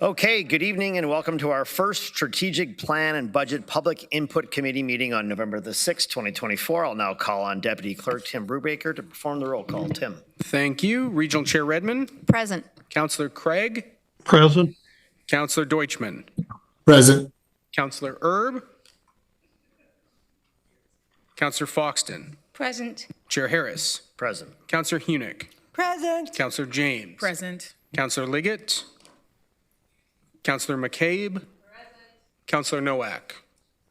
Okay, good evening and welcome to our first Strategic Plan and Budget Public Input Committee meeting on November the 6th, 2024. I'll now call on Deputy Clerk Tim Brubaker to perform the roll call. Tim. Thank you. Regional Chair Redmond. Present. Councillor Craig. Present. Councillor Deutschman. Present. Councillor Erb. Councillor Foxton. Present. Chair Harris. Present. Councillor Hunick. Present. Councillor James. Present. Councillor Liggett. Councillor McCabe. Present. Councillor Nowak.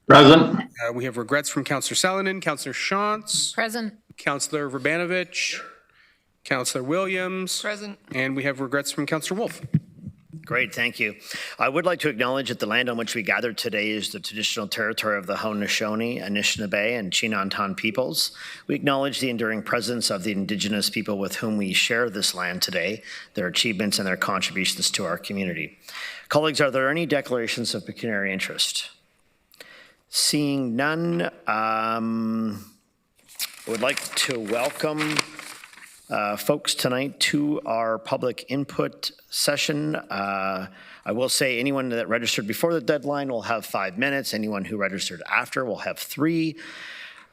Present. We have regrets from Councillor Salonen, Councillor Shantz. Present. Councillor Verbanovich. Councillor Williams. Present. And we have regrets from Councillor Wolf. Great, thank you. I would like to acknowledge that the land on which we gathered today is the traditional territory of the Haudenosaunee, Anishinaabe, and Chinantan peoples. We acknowledge the enduring presence of the Indigenous people with whom we share this land today, their achievements and their contributions to our community. Colleagues, are there any declarations of pecuniary interest? Seeing none, I would like to welcome folks tonight to our public input session. I will say anyone that registered before the deadline will have 5 minutes. Anyone who registered after will have 3.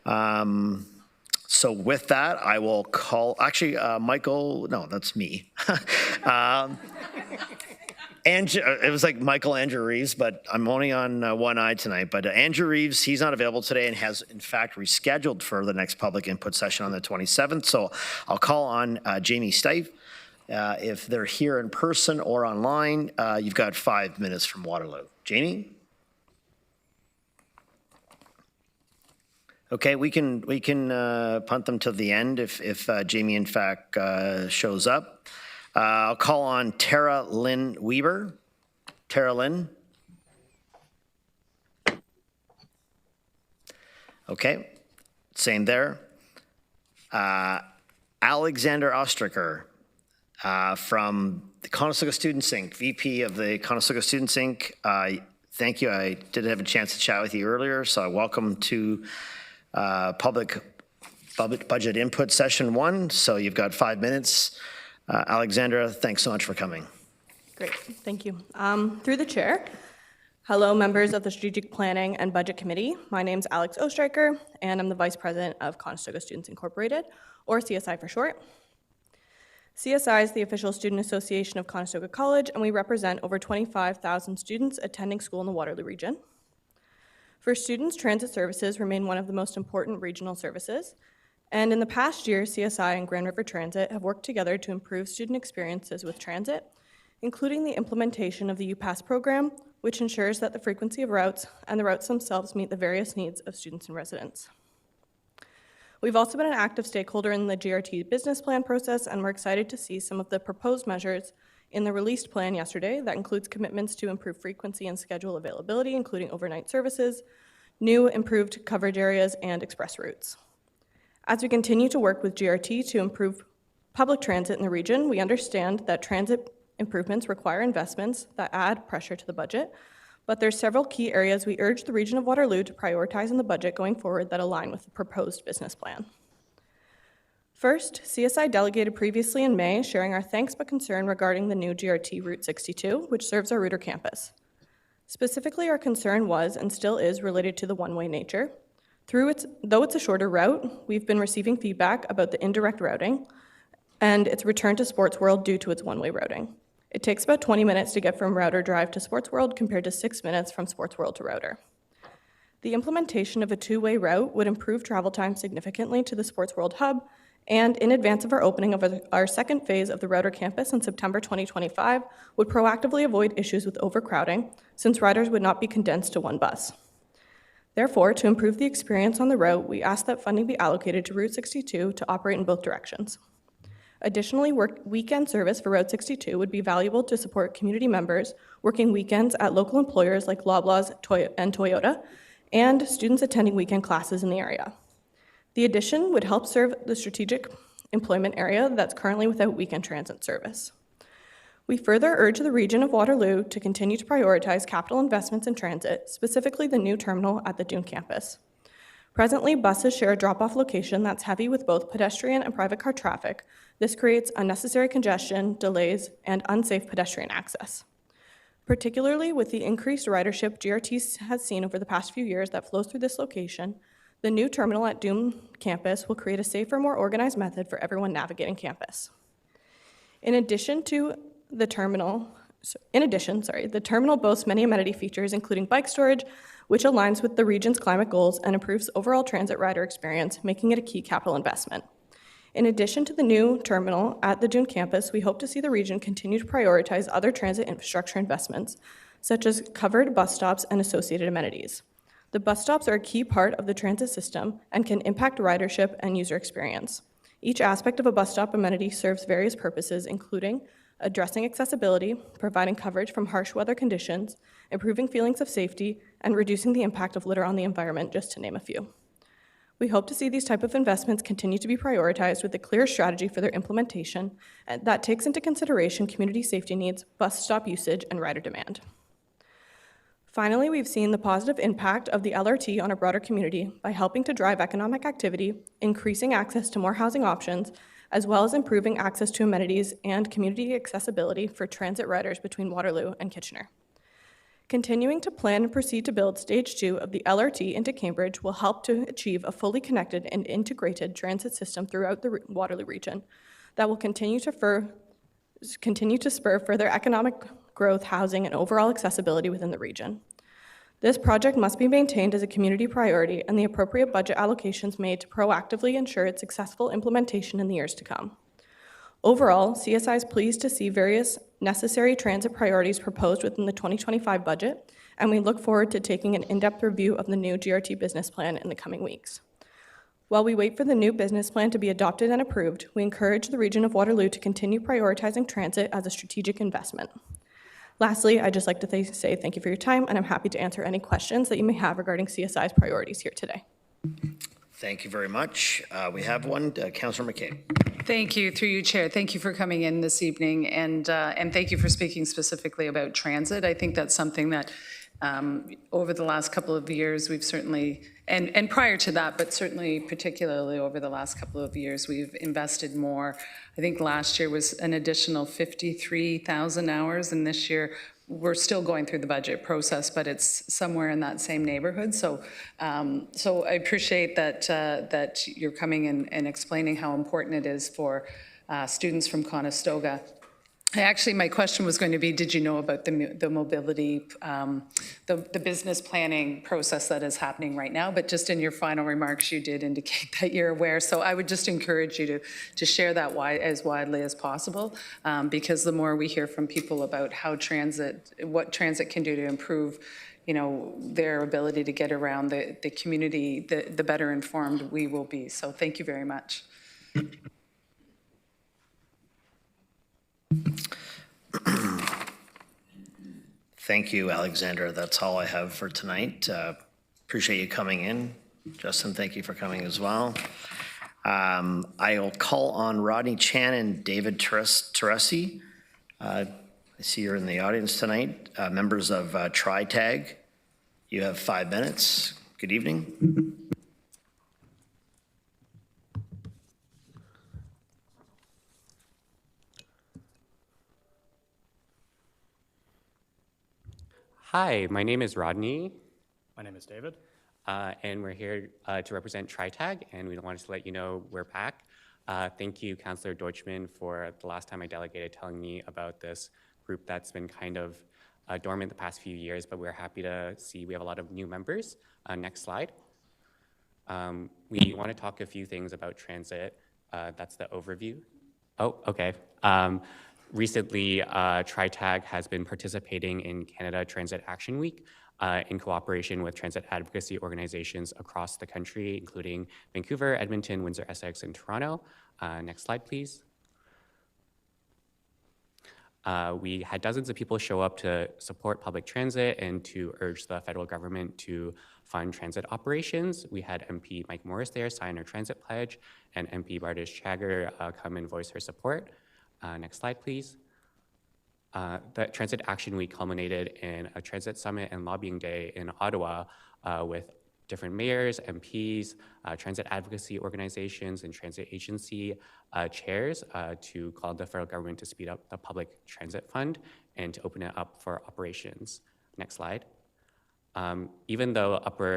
So with that, I will call, actually, Michael, no, that's me. It was like Michael Andrew Reeves, but I'm only on one eye tonight. But Andrew Reeves, he's not available today and has in fact rescheduled for the next public input session on the 27th. So I'll call on Jamie Stife. If they're here in person or online, you've got 5 minutes from Waterloo. Jamie? Okay, we can punt them to the end if Jamie in fact shows up. I'll call on Tara Lynn Weaver. Tara Lynn. Okay, same there. Alexander Ostriker from the Conestoga Students Inc., VP of the Conestoga Students Inc. Thank you. I did have a chance to chat with you earlier, so welcome to public budget input session 1. So you've got 5 minutes. Alexandra, thanks so much for coming. Great, thank you. Through the chair, hello members of the Strategic Planning and Budget Committee. My name's Alex Ostriker, and I'm the Vice President of Conestoga Students Incorporated, or CSI for short. CSI is the official student association of Conestoga College, and we represent over 25,000 students attending school in the Waterloo region. For students, transit services remain one of the most important regional services. And in the past year, CSI and Grand River Transit have worked together to improve student experiences with transit, including the implementation of the UPass program, which ensures that the frequency of routes and the routes themselves meet the various needs of students and residents. We've also been an active stakeholder in the GRT business plan process, and we're excited to see some of the proposed measures in the released plan yesterday that includes commitments to improve frequency and schedule availability, including overnight services, new improved coverage areas, and express routes. As we continue to work with GRT to improve public transit in the region, we understand that transit improvements require investments that add pressure to the budget, but there's several key areas we urge the region of Waterloo to prioritize in the budget going forward that align with the proposed business plan. First, CSI delegated previously in May, sharing our thanks but concern regarding the new GRT Route 62, which serves our Rooter campus. Specifically, our concern was and still is related to the one-way nature. Though it's a shorter route, we've been receiving feedback about the indirect routing and its return to Sports World due to its one-way routing. It takes about 20 minutes to get from Router Drive to Sports World compared to 6 minutes from Sports World to Router. The implementation of a two-way route would improve travel time significantly to the Sports World hub, and in advance of our opening of our second phase of the Router campus in September 2025, would proactively avoid issues with overcrowding, since riders would not be condensed to one bus. Therefore, to improve the experience on the route, we ask that funding be allocated to Route 62 to operate in both directions. Additionally, weekend service for Route 62 would be valuable to support community members working weekends at local employers like Loblaws and Toyota, and students attending weekend classes in the area. The addition would help serve the strategic employment area that's currently without weekend transit service. We further urge the region of Waterloo to continue to prioritize capital investments in transit, specifically the new terminal at the Dune campus. Presently, buses share a drop-off location that's heavy with both pedestrian and private car traffic. This creates unnecessary congestion, delays, and unsafe pedestrian access. Particularly with the increased ridership GRT has seen over the past few years that flows through this location, the new terminal at Doom campus will create a safer, more organized method for everyone navigating campus. The terminal boasts many amenity features, including bike storage, which aligns with the region's climate goals and improves overall transit rider experience, making it a key capital investment. In addition to the new terminal at the Dune campus, we hope to see the region continue to prioritize other transit infrastructure investments, such as covered bus stops and associated amenities. The bus stops are a key part of the transit system and can impact ridership and user experience. Each aspect of a bus stop amenity serves various purposes, including addressing accessibility, providing coverage from harsh weather conditions, improving feelings of safety, and reducing the impact of litter on the environment, just to name a few. We hope to see these type of investments continue to be prioritized with a clear strategy for their implementation that takes into consideration community safety needs, bus stop usage, and rider demand. Finally, we've seen the positive impact of the LRT on a broader community by helping to drive economic activity, increasing access to more housing options, as well as improving access to amenities and community accessibility for transit riders between Waterloo and Kitchener. Continuing to plan and proceed to build Stage 2 of the LRT into Cambridge will help to achieve a fully connected and integrated transit system throughout the Waterloo region that will continue to spur further economic growth, housing, and overall accessibility within the region. This project must be maintained as a community priority and the appropriate budget allocations made to proactively ensure its successful implementation in the years to come. Overall, CSI is pleased to see various necessary transit priorities proposed within the 2025 budget, and we look forward to taking an in-depth review of the new GRT business plan in the coming weeks. While we wait for the new business plan to be adopted and approved, we encourage the region of Waterloo to continue prioritizing transit as a strategic investment. Lastly, I'd just like to say thank you for your time, and I'm happy to answer any questions that you may have regarding CSI's priorities here today. Thank you very much. We have one, Councillor McCabe. Thank you, through you, Chair. Thank you for coming in this evening, and thank you for speaking specifically about transit. I think that's something that over the last couple of years we've certainly, and prior to that, but certainly particularly over the last couple of years, we've invested more. I think last year was an additional 53,000 hours, and this year we're still going through the budget process, but it's somewhere in that same neighborhood. So I appreciate that you're coming and explaining how important it is for students from Conestoga. My question was going to be, did you know about the mobility, the business planning process that is happening right now? But just in your final remarks, you did indicate that you're aware. So I would just encourage you to share that as widely as possible, because the more we hear from people about what transit can do to improve, their ability to get around the community, the better informed we will be. So thank you very much. Thank you, Alexandra. That's all I have for tonight. Appreciate you coming in. Justin, thank you for coming as well. I'll call on Rodney Chan and David Teresi. I see you're in the audience tonight. Members of TriTag, you have 5 minutes. Good evening. Hi, my name is Rodney. My name is David. And we're here to represent TriTag, and we wanted to let you know we're back. Thank you, Councillor Deutschman, for the last time I delegated telling me about this group that's been kind of dormant the past few years, but we're happy to see we have a lot of new members. Next slide. We want to talk a few things about transit. That's the overview. Oh, okay. Recently, TriTag has been participating in Canada Transit Action Week in cooperation with transit advocacy organizations across the country, including Vancouver, Edmonton, Windsor, Essex, and Toronto. Next slide, please. We had dozens of people show up to support public transit and to urge the federal government to fund transit operations. We had MP Mike Morris there sign our transit pledge, and MP Bardish Chagger come and voice her support. Next slide, please. The Transit Action Week culminated in a transit summit and lobbying day in Ottawa with different mayors, MPs, transit advocacy organizations, and transit agency chairs to call on the federal government to speed up the public transit fund and to open it up for operations. Next slide. Even though upper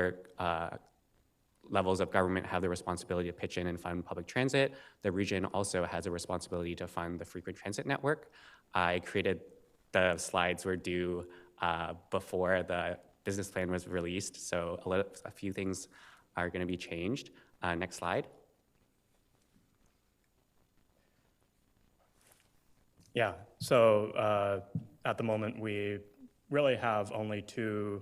levels of government have the responsibility to pitch in and fund public transit, the region also has a responsibility to fund the frequent transit network. I created the slides were due before the business plan was released, so a few things are going to be changed. Next slide. Yeah, so at the moment we really have only two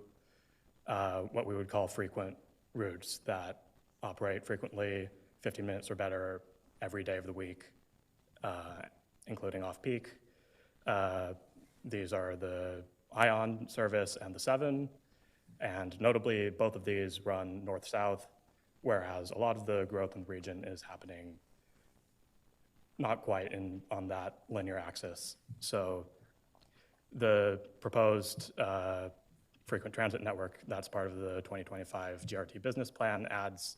what we would call frequent routes that operate frequently, 15 minutes or better every day of the week, including off-peak. These are the ION service and the 7, and notably both of these run north-south, whereas a lot of the growth in the region is happening not quite on that linear axis. So the proposed frequent transit network that's part of the 2025 GRT business plan adds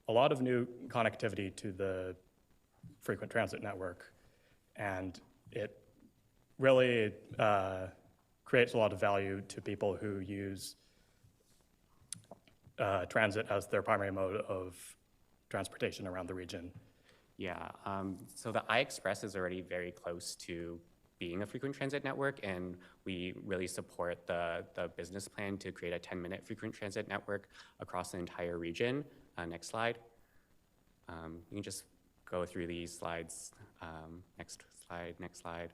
a lot of new connectivity to the frequent transit network, and it really creates a lot of value to people who use transit as their primary mode of transportation around the region. Yeah, so the iExpress is already very close to being a frequent transit network, and we really support the business plan to create a 10-minute frequent transit network across the entire region. Next slide. You can just go through these slides. Next slide.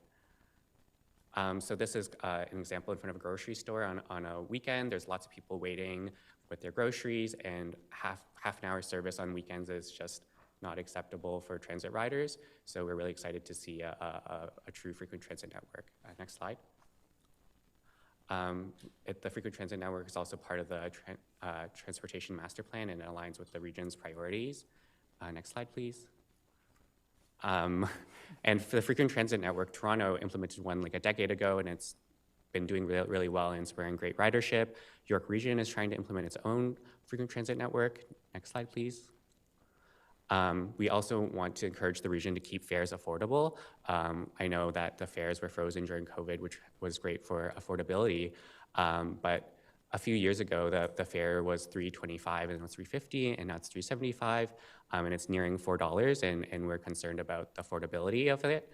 So this is an example in front of a grocery store on a weekend. There's lots of people waiting with their groceries, and half an hour service on weekends is just not acceptable for transit riders. So we're really excited to see a true frequent transit network. Next slide. The frequent transit network is also part of the transportation master plan, and it aligns with the region's priorities. Next slide, please. And for the frequent transit network, Toronto implemented one like a decade ago, and it's been doing really well and spurring great ridership. York Region is trying to implement its own frequent transit network. Next slide, please. We also want to encourage the region to keep fares affordable. I know that the fares were frozen during COVID, which was great for affordability, but a few years ago, the fare was $3.25 and now it's $3.50, and now it's $3.75, and it's nearing $4, and we're concerned about the affordability of it.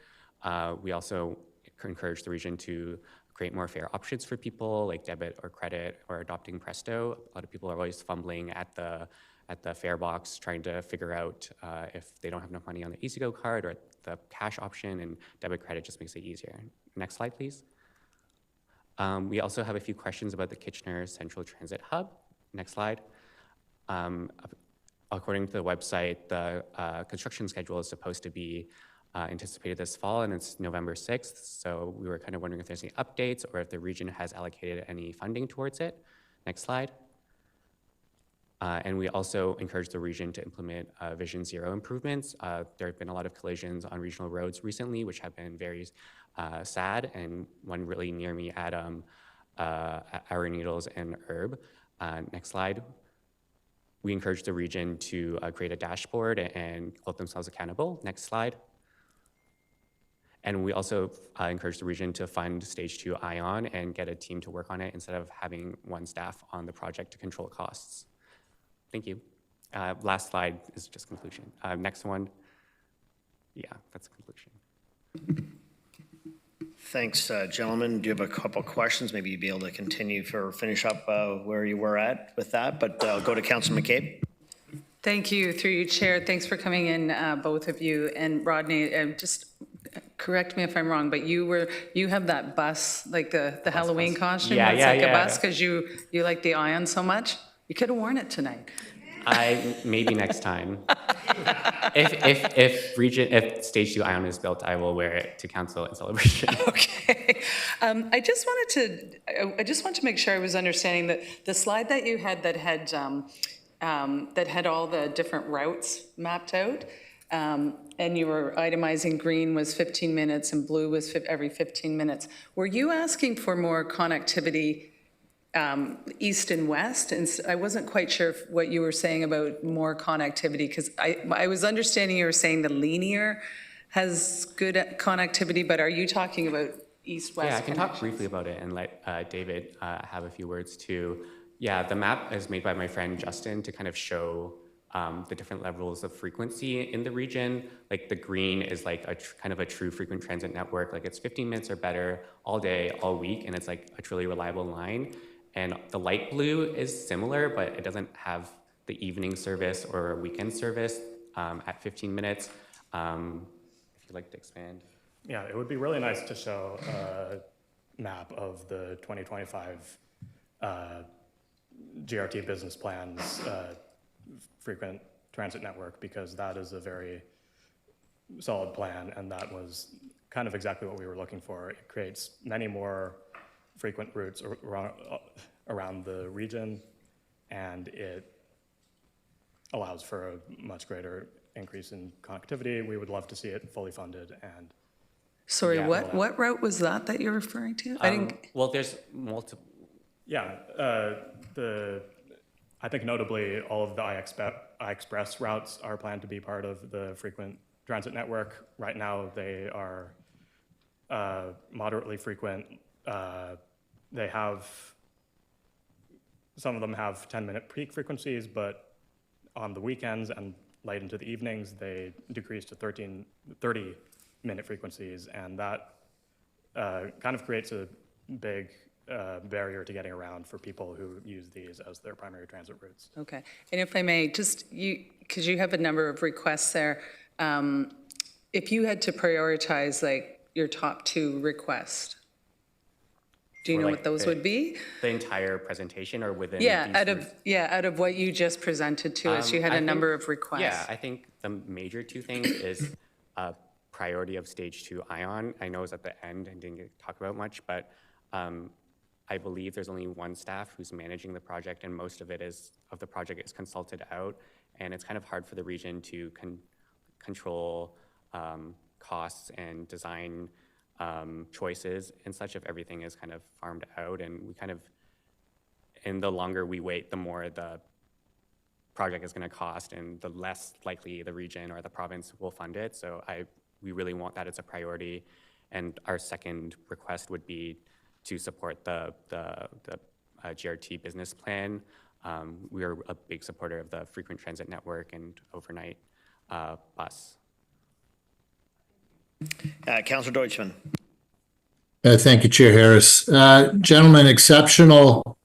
We also encourage the region to create more fare options for people, like debit or credit or adopting Presto. A lot of people are always fumbling at the fare box trying to figure out if they don't have enough money on the EasyGo card or the cash option, and debit credit just makes it easier. Next slide, please. We also have a few questions about the Kitchener Central Transit Hub. Next slide. According to the website, the construction schedule is supposed to be anticipated this fall, and it's November 6th. So we were kind of wondering if there's any updates or if the region has allocated any funding towards it. Next slide. And we also encourage the region to implement Vision Zero improvements. There have been a lot of collisions on regional roads recently, which have been very sad, and one really near me at Our Needles and Herb. Next slide. We encourage the region to create a dashboard and hold themselves accountable. Next slide. And we also encourage the region to fund Stage 2 ION and get a team to work on it instead of having one staff on the project to control costs. Thank you. Last slide is just conclusion. Next one. Yeah, that's conclusion. Thanks, gentlemen. Do you have a couple questions? Maybe you'd be able to finish up where you were at with that, but I'll go to Councilor McCabe. Thank you, through you, Chair. Thanks for coming in, both of you. And Rodney, just correct me if I'm wrong, but you have that bus, like the Halloween costume. Yeah, that's yeah, like yeah. a bus because you like the Ion so much. You could have worn it tonight. Maybe next time. If Stage 2 ION is built, I will wear it to council in celebration. Okay. I just wanted to make sure I was understanding that the slide that you had that had all the different routes mapped out, and you were itemizing green was 15 minutes and blue was every 15 minutes. Were you asking for more connectivity east and west, and I wasn't quite sure what you were saying about more connectivity, because I was understanding you were saying the linear has good connectivity, but are you talking about east-west? Yeah, I can talk briefly about it and let David have a few words too. Yeah, the map is made by my friend Justin to kind of show the different levels of frequency in the region. Like the green is like a kind of a true frequent transit network. Like it's 15 minutes or better all day, all week, and it's like a truly reliable line. And the light blue is similar, but it doesn't have the evening service or weekend service at 15 minutes. If you'd like to expand. Yeah, it would be really nice to show a map of the 2025 GRT business plans frequent transit network, because that is a very solid plan, and that was kind of exactly what we were looking for. It creates many more frequent routes around the region, and it allows for a much greater increase in connectivity. We would love to see it fully funded. And Sorry, yeah, what route was that you're referring to? I didn't. Well, there's multiple. yeah, I think notably all of the I-Express routes are planned to be part of the frequent transit network. Right now, they are moderately frequent. They have, some of them have 10-minute peak frequencies, but on the weekends and late into the evenings, they decrease to 30-minute frequencies, and that kind of creates a big barrier to getting around for people who use these as their primary transit routes. Okay, and if I may, just because you have a number of requests there, if you had to prioritize like your top 2 requests, do you know what those would be? The entire presentation, or within? Yeah, these out of what you just presented to us, you had I a number think- of requests. Yeah, I think the major 2 things is priority of stage 2 ION. I know it's at the end and didn't get talked about much, but I believe there's only one staff who's managing the project, and most of the project is consulted out, and it's kind of hard for the region to control costs and design choices and such if everything is kind of farmed out. And we kind of, and the longer we wait, the more the project is going to cost, and the less likely the region or the province will fund it. So we really want that as a priority. And our second request would be to support the GRT business plan. We are a big supporter of the frequent transit network and overnight bus. Councillor Deutschman. Thank you, Chair Harris. Gentlemen, exceptional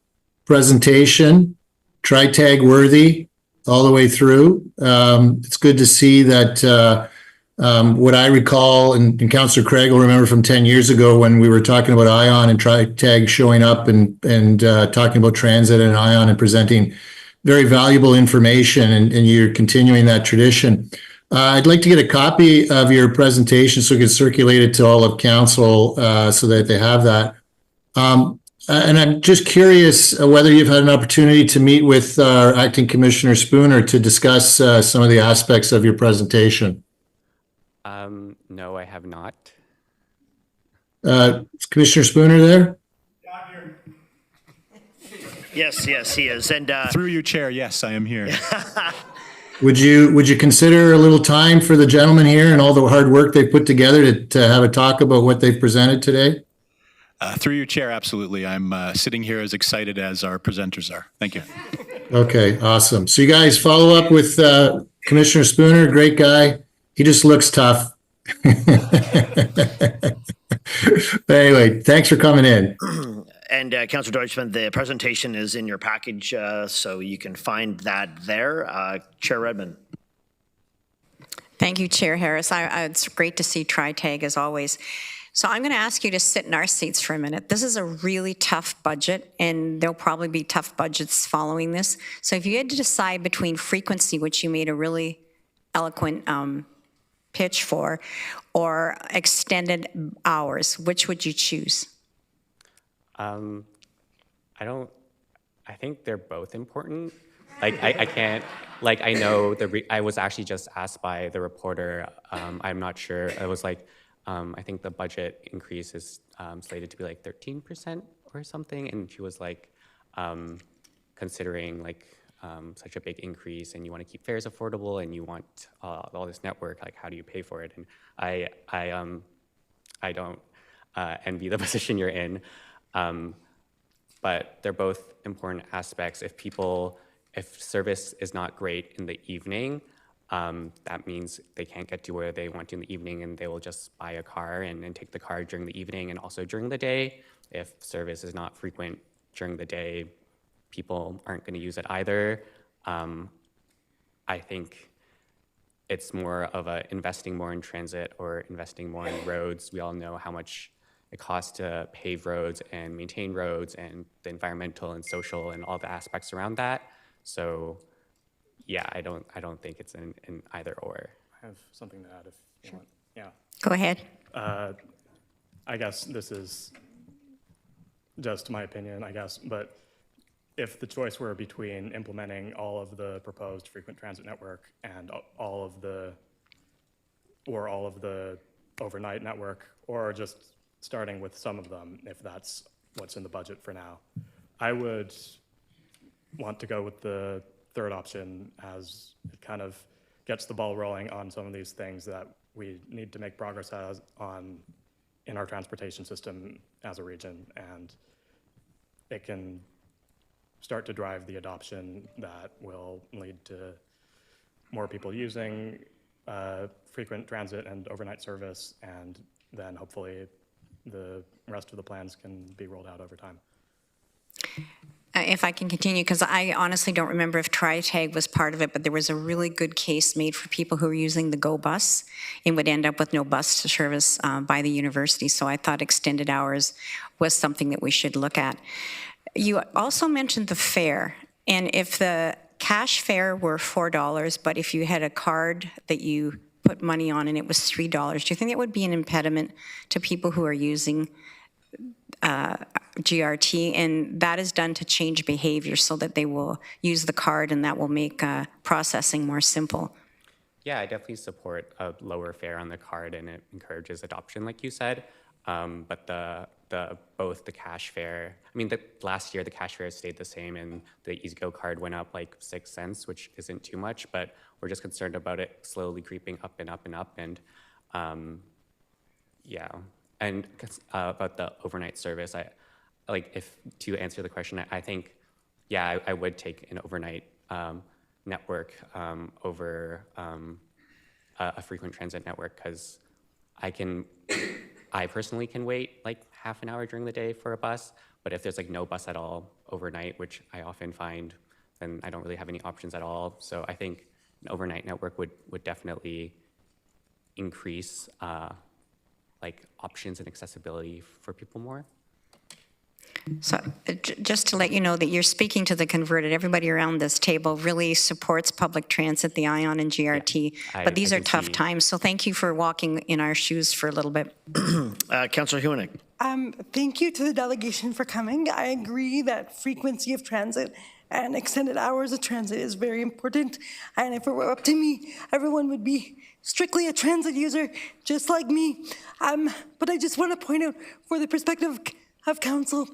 presentation, tri-tag worthy all the way through. It's good to see that what I recall, and Councillor Craig will remember from 10 years ago when we were talking about ION and tri-tag showing up and talking about transit and ION and presenting very valuable information, and you're continuing that tradition. I'd like to get a copy of your presentation so we can circulate it to all of council so that they have that. And I'm just curious whether you've had an opportunity to meet with Acting Commissioner Spooner to discuss some of the aspects of your presentation. No, I have not. Is Commissioner Spooner there? Yes, he is. And through you, Chair, yes, I am here. Would you consider a little time for the gentleman here and all the hard work they've put together to have a talk about what they've presented today? Through you, Chair, absolutely. I'm sitting here as excited as our presenters are. Thank you. Okay, awesome. So you guys follow up with Commissioner Spooner, great guy. He just looks tough. Anyway, thanks for coming in. And Councillor Deutschman, the presentation is in your package, so you can find that there. Chair Redmond. Thank you, Chair Harris. It's great to see tri-tag as always. So I'm going to ask you to sit in our seats for a minute. This is a really tough budget, and there'll probably be tough budgets following this. So if you had to decide between frequency, which you made a really eloquent pitch for, or extended hours, which would you choose? I think they're both important. Like, I can't, like, I know I was actually just asked by the reporter, I'm not sure, I was like, I think the budget increase is slated to be like 13% or something, and she was like, considering like such a big increase, and you want to keep fares affordable, and you want all this network, like how do you pay for it? And I don't envy the position you're in, but they're both important aspects. If service is not great in the evening, that means they can't get to where they want to in the evening, and they will just buy a car and take the car during the evening and also during the day. If service is not frequent during the day, people aren't going to use it either. I think it's more of investing more in transit or investing more in roads. We all know how much it costs to pave roads and maintain roads, and the environmental and social and all the aspects around that. So yeah, I don't think it's an either or. I have something to add if you want. Yeah. Go ahead. I guess this is just my opinion, I guess, but if the choice were between implementing all of the proposed frequent transit network and all of the overnight network, or just starting with some of them, if that's what's in the budget for now, I would want to go with the third option, as it kind of gets the ball rolling on some of these things that we need to make progress on in our transportation system as a region, and it can start to drive the adoption that will lead to more people using frequent transit and overnight service, and then hopefully the rest of the plans can be rolled out over time. If I can continue, because I honestly don't remember if TriTag was part of it, but there was a really good case made for people who were using the GO bus and would end up with no bus service by the university. So I thought extended hours was something that we should look at. You also mentioned the fare, and if the cash fare were $4, but if you had a card that you put money on and it was $3, do you think that would be an impediment to people who are using GRT? And that is done to change behavior so that they will use the card, and that will make processing more simple. Yeah, I definitely support a lower fare on the card, and it encourages adoption, like you said. But both the cash fare, I mean, last year the cash fare stayed the same, and the EasyGo card went up like 6 cents, which isn't too much, but we're just concerned about it slowly creeping up and up and up. And yeah, and about the overnight service, to answer the question, I think, yeah, I would take an overnight network over a frequent transit network, because I personally can wait like half an hour during the day for a bus, but if there's like no bus at all overnight, which I often find, then I don't really have any options at all. So I think an overnight network would definitely increase like options and accessibility for people more. So just to let you know that you're speaking to the converted. Everybody around this table really supports public transit, the ION and GRT, but these are tough times. So thank you for walking in our shoes for a little bit. Councillor Huenig. Thank you to the delegation for coming. I agree that frequency of transit and extended hours of transit is very important. And if it were up to me, everyone would be strictly a transit user, just like me. But I just want to point out, for the perspective of council,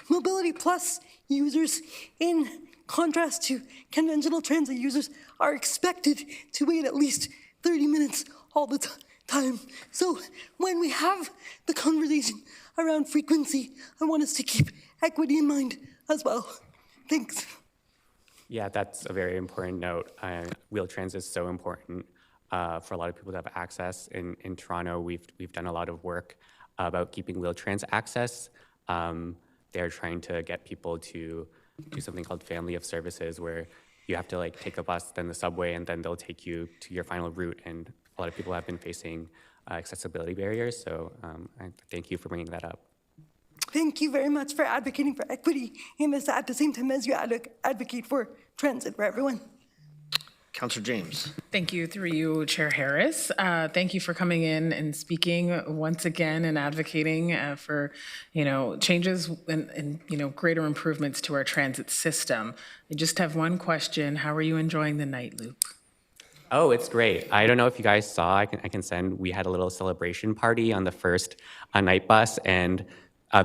Mobility Plus users, in contrast to conventional transit users, are expected to wait at least 30 minutes all the time. So when we have the conversation around frequency, I want us to keep equity in mind as well. Thanks. Yeah, that's a very important note. Wheel-trans is so important for a lot of people to have access. In Toronto, we've done a lot of work about keeping wheel-trans access. They're trying to get people to do something called family of services, where you have to like take the bus, then the subway, and then they'll take you to your final route. And a lot of people have been facing accessibility barriers. So I thank you for bringing that up. Thank you very much for advocating for equity in this at the same time as you advocate for transit for everyone. Councillor James. Thank you, through you, Chair Harris. Thank you for coming in and speaking once again and advocating for, changes and greater improvements to our transit system. I just have one question. How are you enjoying the night loop? Oh, it's great. I don't know if you guys saw, I can send, we had a little celebration party on the first night bus, and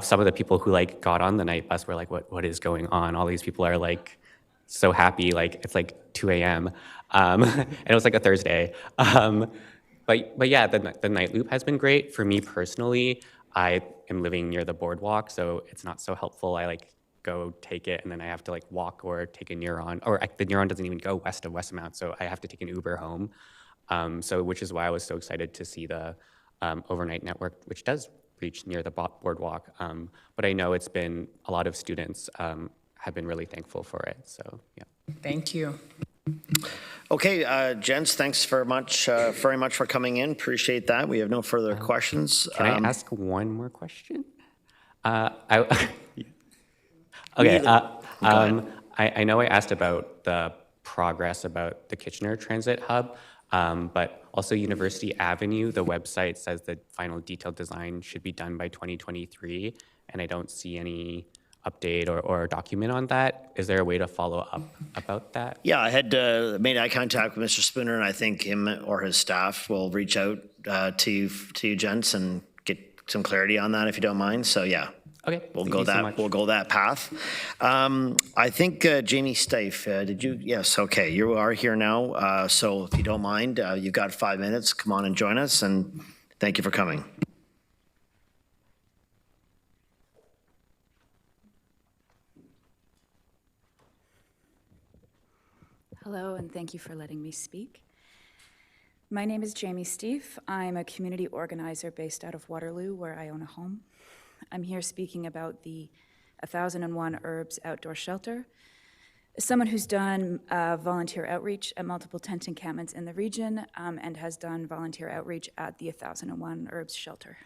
some of the people who like got on the night bus were like, what is going on? All these people are like so happy, like it's like 2 a.m. And it was like a Thursday. But yeah, the night loop has been great. For me personally, I am living near the boardwalk, so it's not so helpful. I like go take it and then I have to like walk or take a Neuron, or the Neuron doesn't even go west of Westmount, so I have to take an Uber home. So which is why I was so excited to see the overnight network, which does reach near the boardwalk. But I know it's been, a lot of students have been really thankful for it, so yeah. Thank you. Okay, gents, thanks very much for coming in. Appreciate that. We have no further questions. Can I ask one more question? Okay. I know I asked about the progress about the Kitchener Transit Hub, but also University Avenue, the website says the final detailed design should be done by 2023, and I don't see any update or document on that. Is there a way to follow up about that? Yeah, I had made eye contact with Mr. Spooner, and I think him or his staff will reach out to you gents and get some clarity on that if you don't mind. So yeah. Okay, We'll go that path. I think Jamie Steiff, did you? Yes. Okay, you are here now. So if you don't mind, you've got 5 minutes. Come on and join us, and thank you for coming. Hello, and thank you for letting me speak. My name is Jamie Steiff. I'm a community organizer based out of Waterloo, where I own a home. I'm here speaking about the 1001 Herbs Outdoor Shelter. As someone who's done volunteer outreach at multiple tent encampments in the region and has done volunteer outreach at the 1001 Herbs Shelter.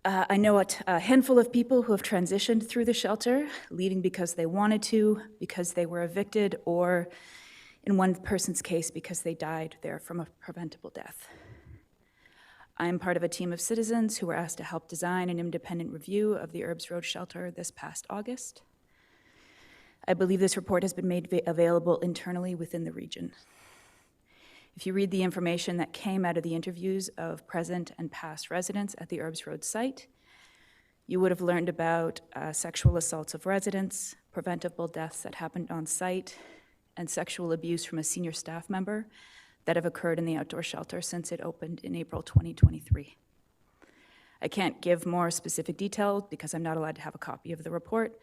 I know a handful of people who have transitioned through the shelter, leaving because they wanted to, because they were evicted, or in one person's case, because they died there from a preventable death. I'm part of a team of citizens who were asked to help design an independent review of the Herbs Road Shelter this past August. I believe this report has been made available internally within the region. If you read the information that came out of the interviews of present and past residents at the Herbs Road site, you would have learned about sexual assaults of residents, preventable deaths that happened on site, and sexual abuse from a senior staff member that have occurred in the outdoor shelter since it opened in April 2023. I can't give more specific details because I'm not allowed to have a copy of the report,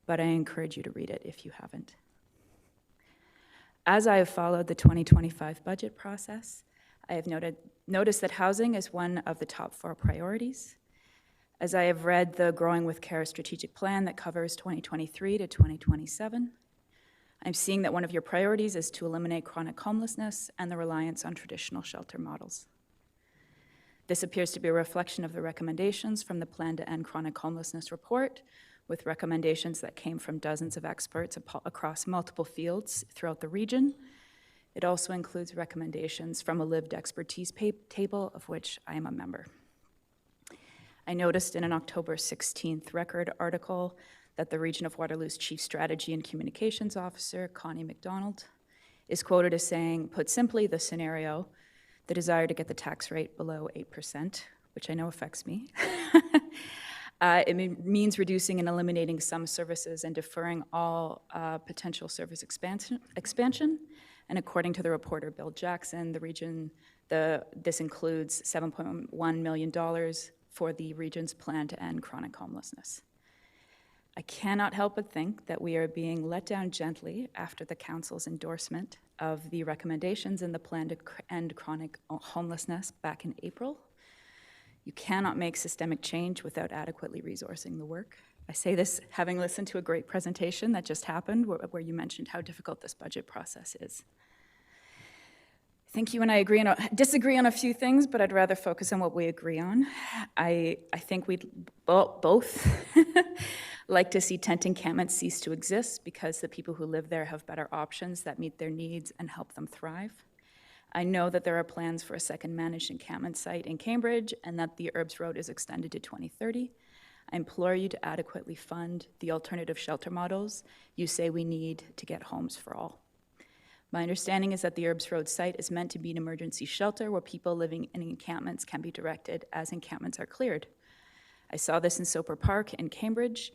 but I encourage you to read it if you haven't. As I have followed the 2025 budget process, I have noticed that housing is one of the top 4 priorities. As I have read the Growing with Care strategic plan that covers 2023 to 2027, I'm seeing that one of your priorities is to eliminate chronic homelessness and the reliance on traditional shelter models. This appears to be a reflection of the recommendations from the Plan to End Chronic Homelessness report, with recommendations that came from dozens of experts across multiple fields throughout the region. It also includes recommendations from a lived expertise table, of which I am a member. I noticed in an October 16th Record article that the Region of Waterloo's Chief Strategy and Communications Officer, Connie McDonald, is quoted as saying, put simply, the scenario, the desire to get the tax rate below 8%, which I know affects me. It means reducing and eliminating some services and deferring all potential service expansion. And according to the reporter Bill Jackson, this includes $7.1 million for the region's plan to end chronic homelessness. I cannot help but think that we are being let down gently after the council's endorsement of the recommendations in the plan to end chronic homelessness back in April. You cannot make systemic change without adequately resourcing the work. I say this having listened to a great presentation that just happened where you mentioned how difficult this budget process is. I think you and I disagree on a few things, but I'd rather focus on what we agree on. I think we'd both like to see tent encampments cease to exist because the people who live there have better options that meet their needs and help them thrive. I know that there are plans for a second managed encampment site in Cambridge and that the Herbs Road is extended to 2030. I implore you to adequately fund the alternative shelter models you say we need to get homes for all. My understanding is that the Herbs Road site is meant to be an emergency shelter where people living in encampments can be directed as encampments are cleared. I saw this in Soper Park in Cambridge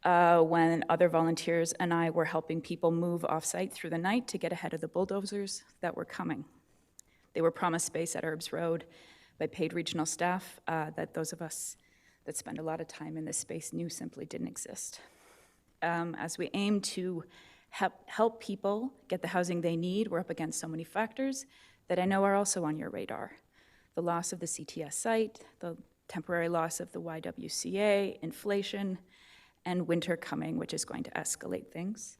when other volunteers and I were helping people move off-site through the night to get ahead of the bulldozers that were coming. They were promised space at Herbs Road by paid regional staff that those of us that spend a lot of time in this space knew simply didn't exist. As we aim to help people get the housing they need, we're up against so many factors that I know are also on your radar. The loss of the CTS site, the temporary loss of the YWCA, inflation, and winter coming, which is going to escalate things.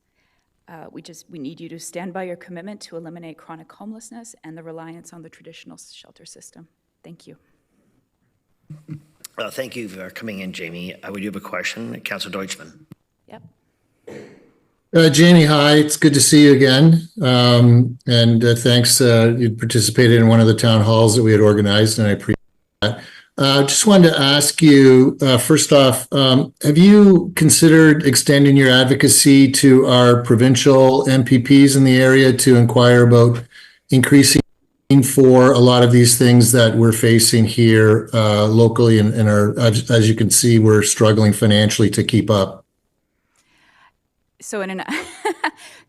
We need you to stand by your commitment to eliminate chronic homelessness and the reliance on the traditional shelter system. Thank you. Thank you for coming in, Jamie. We do have a question. Councillor Deutschman. Yep. Jamie, hi. It's good to see you again. Thanks. You participated in one of the town halls that we had organized, and I appreciate that. Just wanted to ask you, first off, have you considered extending your advocacy to our provincial MPPs in the area to inquire about increasing for a lot of these things that we're facing here locally, and as you can see, we're struggling financially to keep up? So in a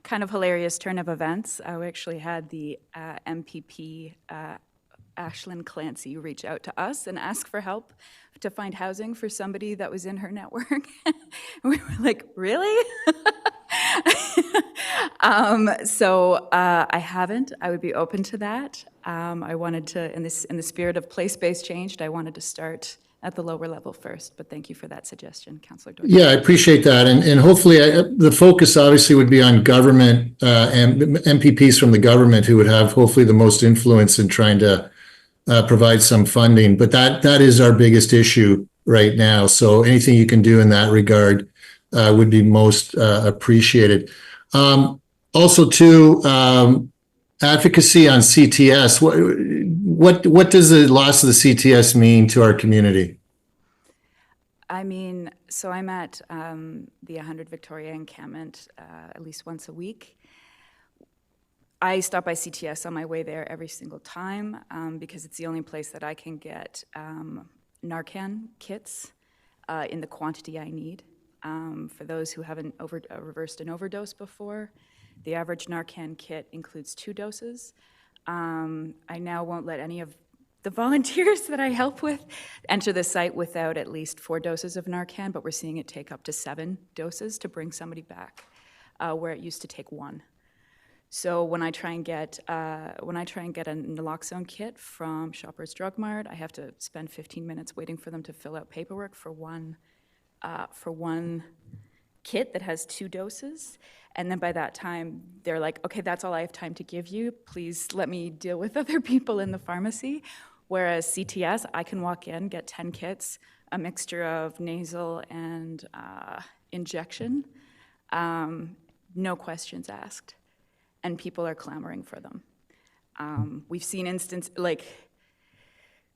kind of hilarious turn of events, we actually had the MPP Ashlyn Clancy reach out to us and ask for help to find housing for somebody that was in her network. We were like, really? I haven't. I would be open to that. I wanted to, in the spirit of place-based change, I wanted to start at the lower level first, but thank you for that suggestion, Councillor Doyle. Yeah, I appreciate that. And hopefully the focus obviously would be on government and MPPs from the government who would have hopefully the most influence in trying to provide some funding. But that is our biggest issue right now. So anything you can do in that regard would be most appreciated. Also, too, advocacy on CTS. What does the loss of the CTS mean to our community? I mean, so I'm at the 100 Victoria encampment at least once a week. I stop by CTS on my way there every single time because it's the only place that I can get Narcan kits in the quantity I need. For those who haven't reversed an overdose before, the average Narcan kit includes 2 doses. I now won't let any of the volunteers that I help with enter the site without at least 4 doses of Narcan, but we're seeing it take up to 7 doses to bring somebody back, where it used to take 1. So when I try and get a naloxone kit from Shoppers Drug Mart, I have to spend 15 minutes waiting for them to fill out paperwork for one kit that has 2 doses. And then by that time, they're like, okay, that's all I have time to give you. Please let me deal with other people in the pharmacy. Whereas CTS, I can walk in, get 10 kits, a mixture of nasal and injection, no questions asked. And people are clamoring for them. We've seen instances, like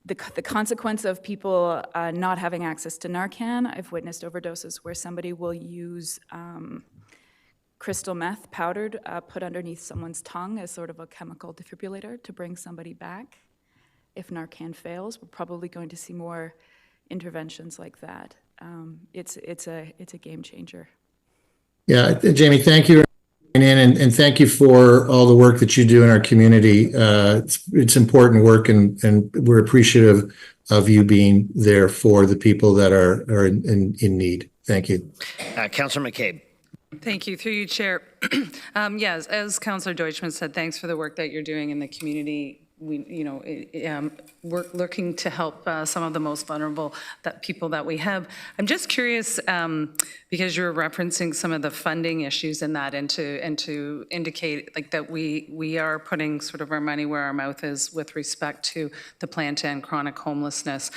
the consequence of people not having access to Narcan. I've witnessed overdoses where somebody will use crystal meth powdered, put underneath someone's tongue as sort of a chemical defibrillator to bring somebody back. If Narcan fails, we're probably going to see more interventions like that. It's a game changer. Yeah, Jamie, thank you. And thank you for all the work that you do in our community. It's important work, and we're appreciative of you being there for the people that are in need. Thank you. Councillor McCabe. Thank you. Through you, Chair. Yes, as Councillor Deutschman said, thanks for the work that you're doing in the community. We're looking to help some of the most vulnerable people that we have. I'm just curious, because you're referencing some of the funding issues in that, and to indicate like that we are putting sort of our money where our mouth is with respect to the plan to end chronic homelessness,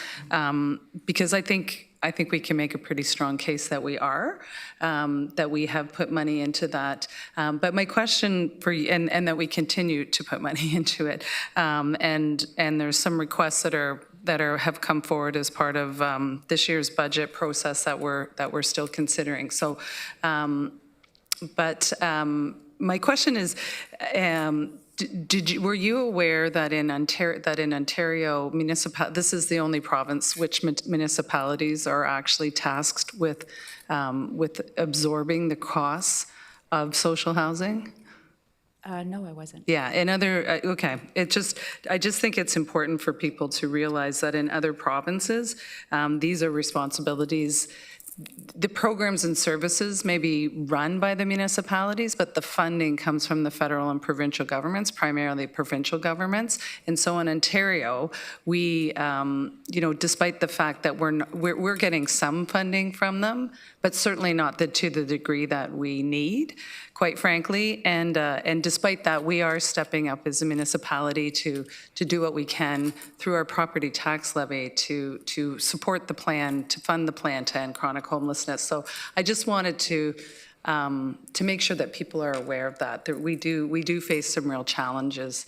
because I think we can make a pretty strong case that we are, that we have put money into that. But my question for you, and that we continue to put money into it, and there's some requests that have come forward as part of this year's budget process that we're still considering. So, my question is, Were you aware that in Ontario, this is the only province which municipalities are actually tasked with absorbing the costs of social housing? No, I wasn't. Yeah, okay, I just think it's important for people to realize that in other provinces, these are responsibilities. The programs and services may be run by the municipalities, but the funding comes from the federal and provincial governments, primarily provincial governments. And so in Ontario, we, despite the fact that we're getting some funding from them, but certainly not to the degree that we need, quite frankly. And despite that, we are stepping up as a municipality to do what we can through our property tax levy to support the plan, to fund the plan to end chronic homelessness. So I just wanted to make sure that people are aware of that we do face some real challenges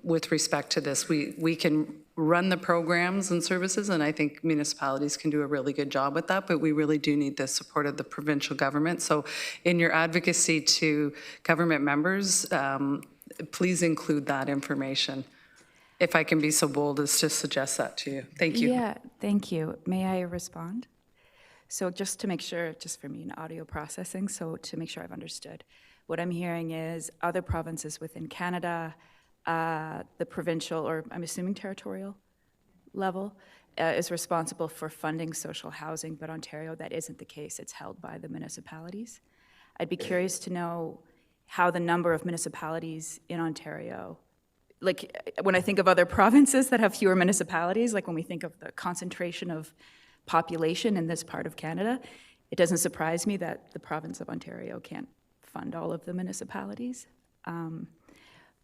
with respect to this. We can run the programs and services, and I think municipalities can do a really good job with that, but we really do need the support of the provincial government. So in your advocacy to government members, please include that information, if I can be so bold as to suggest that to you. Thank you. Yeah, thank you. May I respond? So just to make sure, just for me in audio processing, so to make sure I've understood, what I'm hearing is other provinces within Canada, the provincial, or I'm assuming territorial level, is responsible for funding social housing, but Ontario, that isn't the case. It's held by the municipalities. I'd be curious to know how the number of municipalities in Ontario, like when I think of other provinces that have fewer municipalities, like when we think of the concentration of population in this part of Canada, it doesn't surprise me that the province of Ontario can't fund all of the municipalities.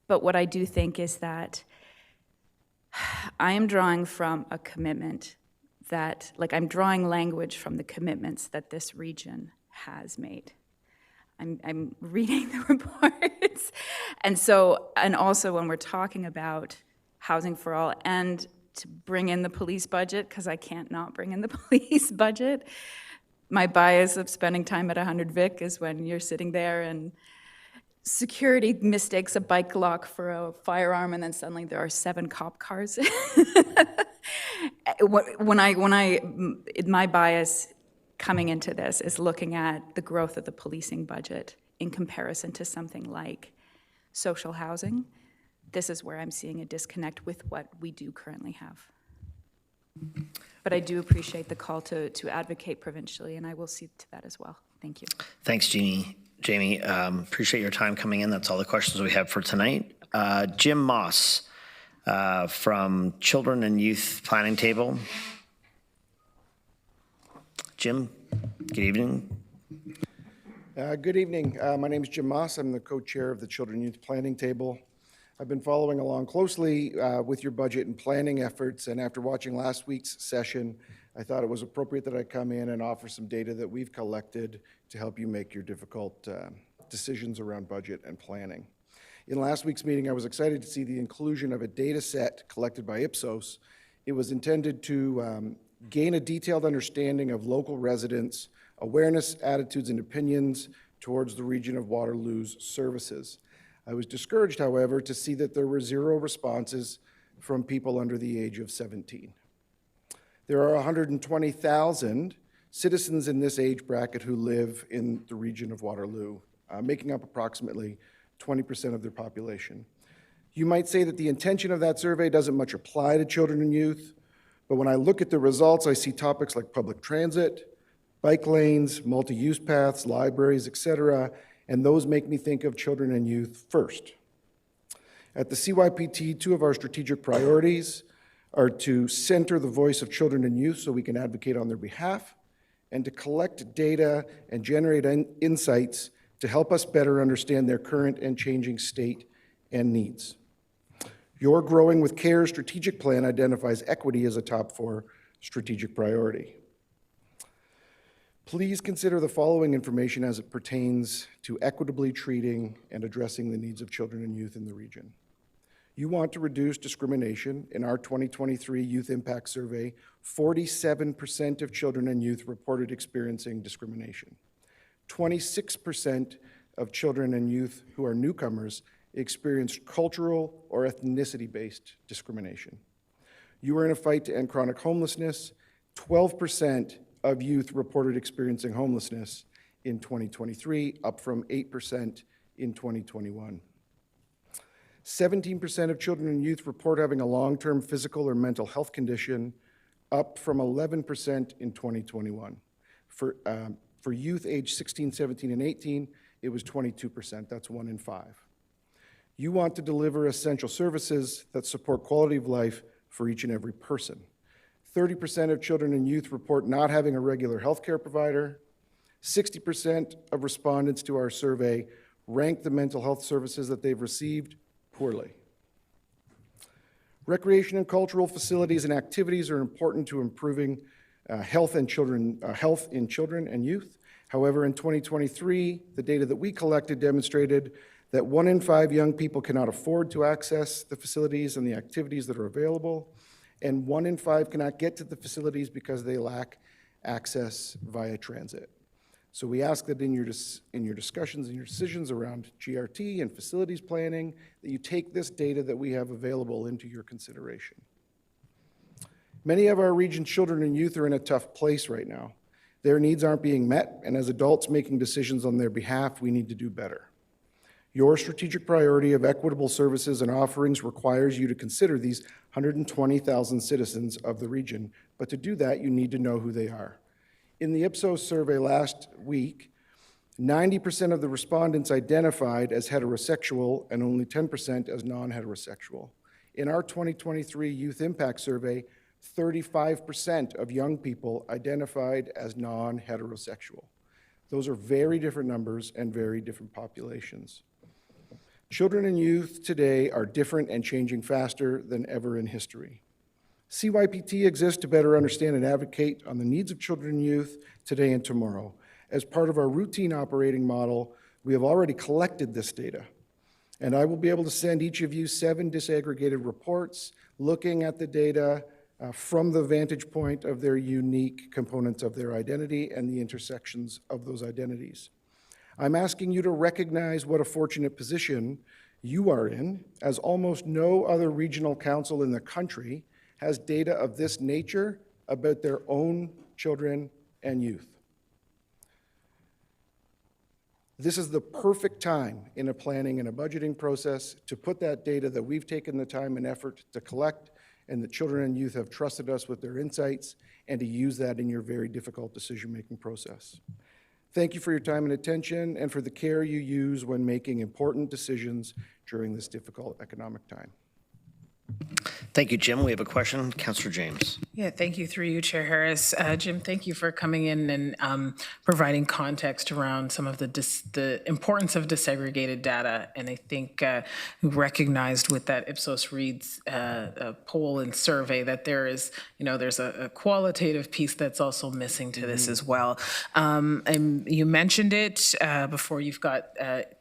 But what I do think is that I am drawing from a commitment that, like I'm drawing language from the commitments that this region has made. I'm reading the reports. And also when we're talking about housing for all and to bring in the police budget, because I can't not bring in the police budget. My bias of spending time at 100 Vic is when you're sitting there and security mistakes a bike lock for a firearm, and then suddenly there are 7 cop cars. My bias coming into this is looking at the growth of the policing budget in comparison to something like social housing. This is where I'm seeing a disconnect with what we do currently have. But I do appreciate the call to advocate provincially, and I will see to that as well. Thank you. Thanks, Jamie. Appreciate your time coming in. That's all the questions we have for tonight. Jim Moss from Children and Youth Planning Table. Jim, good evening. Good evening. My name is Jim Moss. I'm the co-chair of the Children and Youth Planning Table. I've been following along closely with your budget and planning efforts, and after watching last week's session, I thought it was appropriate that I come in and offer some data that we've collected to help you make your difficult decisions around budget and planning. In last week's meeting, I was excited to see the inclusion of a data set collected by Ipsos. It was intended to gain a detailed understanding of local residents' awareness, attitudes, and opinions towards the region of Waterloo's services. I was discouraged, however, to see that there were 0 responses from people under the age of 17. There are 120,000 citizens in this age bracket who live in the region of Waterloo, making up approximately 20% of their population. You might say that the intention of that survey doesn't much apply to children and youth, but when I look at the results, I see topics like public transit, bike lanes, multi-use paths, libraries, etc., and those make me think of children and youth first. At the CYPT, 2 of our strategic priorities are to center the voice of children and youth so we can advocate on their behalf, and to collect data and generate insights to help us better understand their current and changing state and needs. Your Growing with Care strategic plan identifies equity as a top 4 strategic priority. Please consider the following information as it pertains to equitably treating and addressing the needs of children and youth in the region. You want to reduce discrimination. In our 2023 Youth Impact Survey, 47% of children and youth reported experiencing discrimination. 26% of children and youth who are newcomers experienced cultural or ethnicity-based discrimination. You are in a fight to end chronic homelessness. 12% of youth reported experiencing homelessness in 2023, up from 8% in 2021. 17% of children and youth report having a long-term physical or mental health condition, up from 11% in 2021. For youth aged 16, 17, and 18, it was 22%. That's 1 in 5. You want to deliver essential services that support quality of life for each and every person. 30% of children and youth report not having a regular healthcare provider. 60% of respondents to our survey rank the mental health services that they've received poorly. Recreation and cultural facilities and activities are important to improving health in children and youth. However, in 2023, the data that we collected demonstrated that 1 in 5 young people cannot afford to access the facilities and the activities that are available, and 1 in 5 cannot get to the facilities because they lack access via transit. So we ask that in your discussions and your decisions around GRT and facilities planning, that you take this data that we have available into your consideration. Many of our region's children and youth are in a tough place right now. Their needs aren't being met, and as adults making decisions on their behalf, we need to do better. Your strategic priority of equitable services and offerings requires you to consider these 120,000 citizens of the region, but to do that, you need to know who they are. In the Ipsos survey last week, 90% of the respondents identified as heterosexual and only 10% as non-heterosexual. In our 2023 Youth Impact Survey, 35% of young people identified as non-heterosexual. Those are very different numbers and very different populations. Children and youth today are different and changing faster than ever in history. CYPT exists to better understand and advocate on the needs of children and youth today and tomorrow. As part of our routine operating model, we have already collected this data, and I will be able to send each of you 7 disaggregated reports looking at the data from the vantage point of their unique components of their identity and the intersections of those identities. I'm asking you to recognize what a fortunate position you are in, as almost no other regional council in the country has data of this nature about their own children and youth. This is the perfect time in a planning and a budgeting process to put that data that we've taken the time and effort to collect and the children and youth have trusted us with their insights, and to use that in your very difficult decision-making process. Thank you for your time and attention and for the care you use when making important decisions during this difficult economic time. Thank you, Jim. We have a question. Councillor James. Yeah, thank you through you, Chair Harris. Jim, thank you for coming in and providing context around some of the importance of disaggregated data. And I think we recognized with that Ipsos Reads poll and survey that there is, there's a qualitative piece that's also missing to this as well. And you mentioned it before. You've got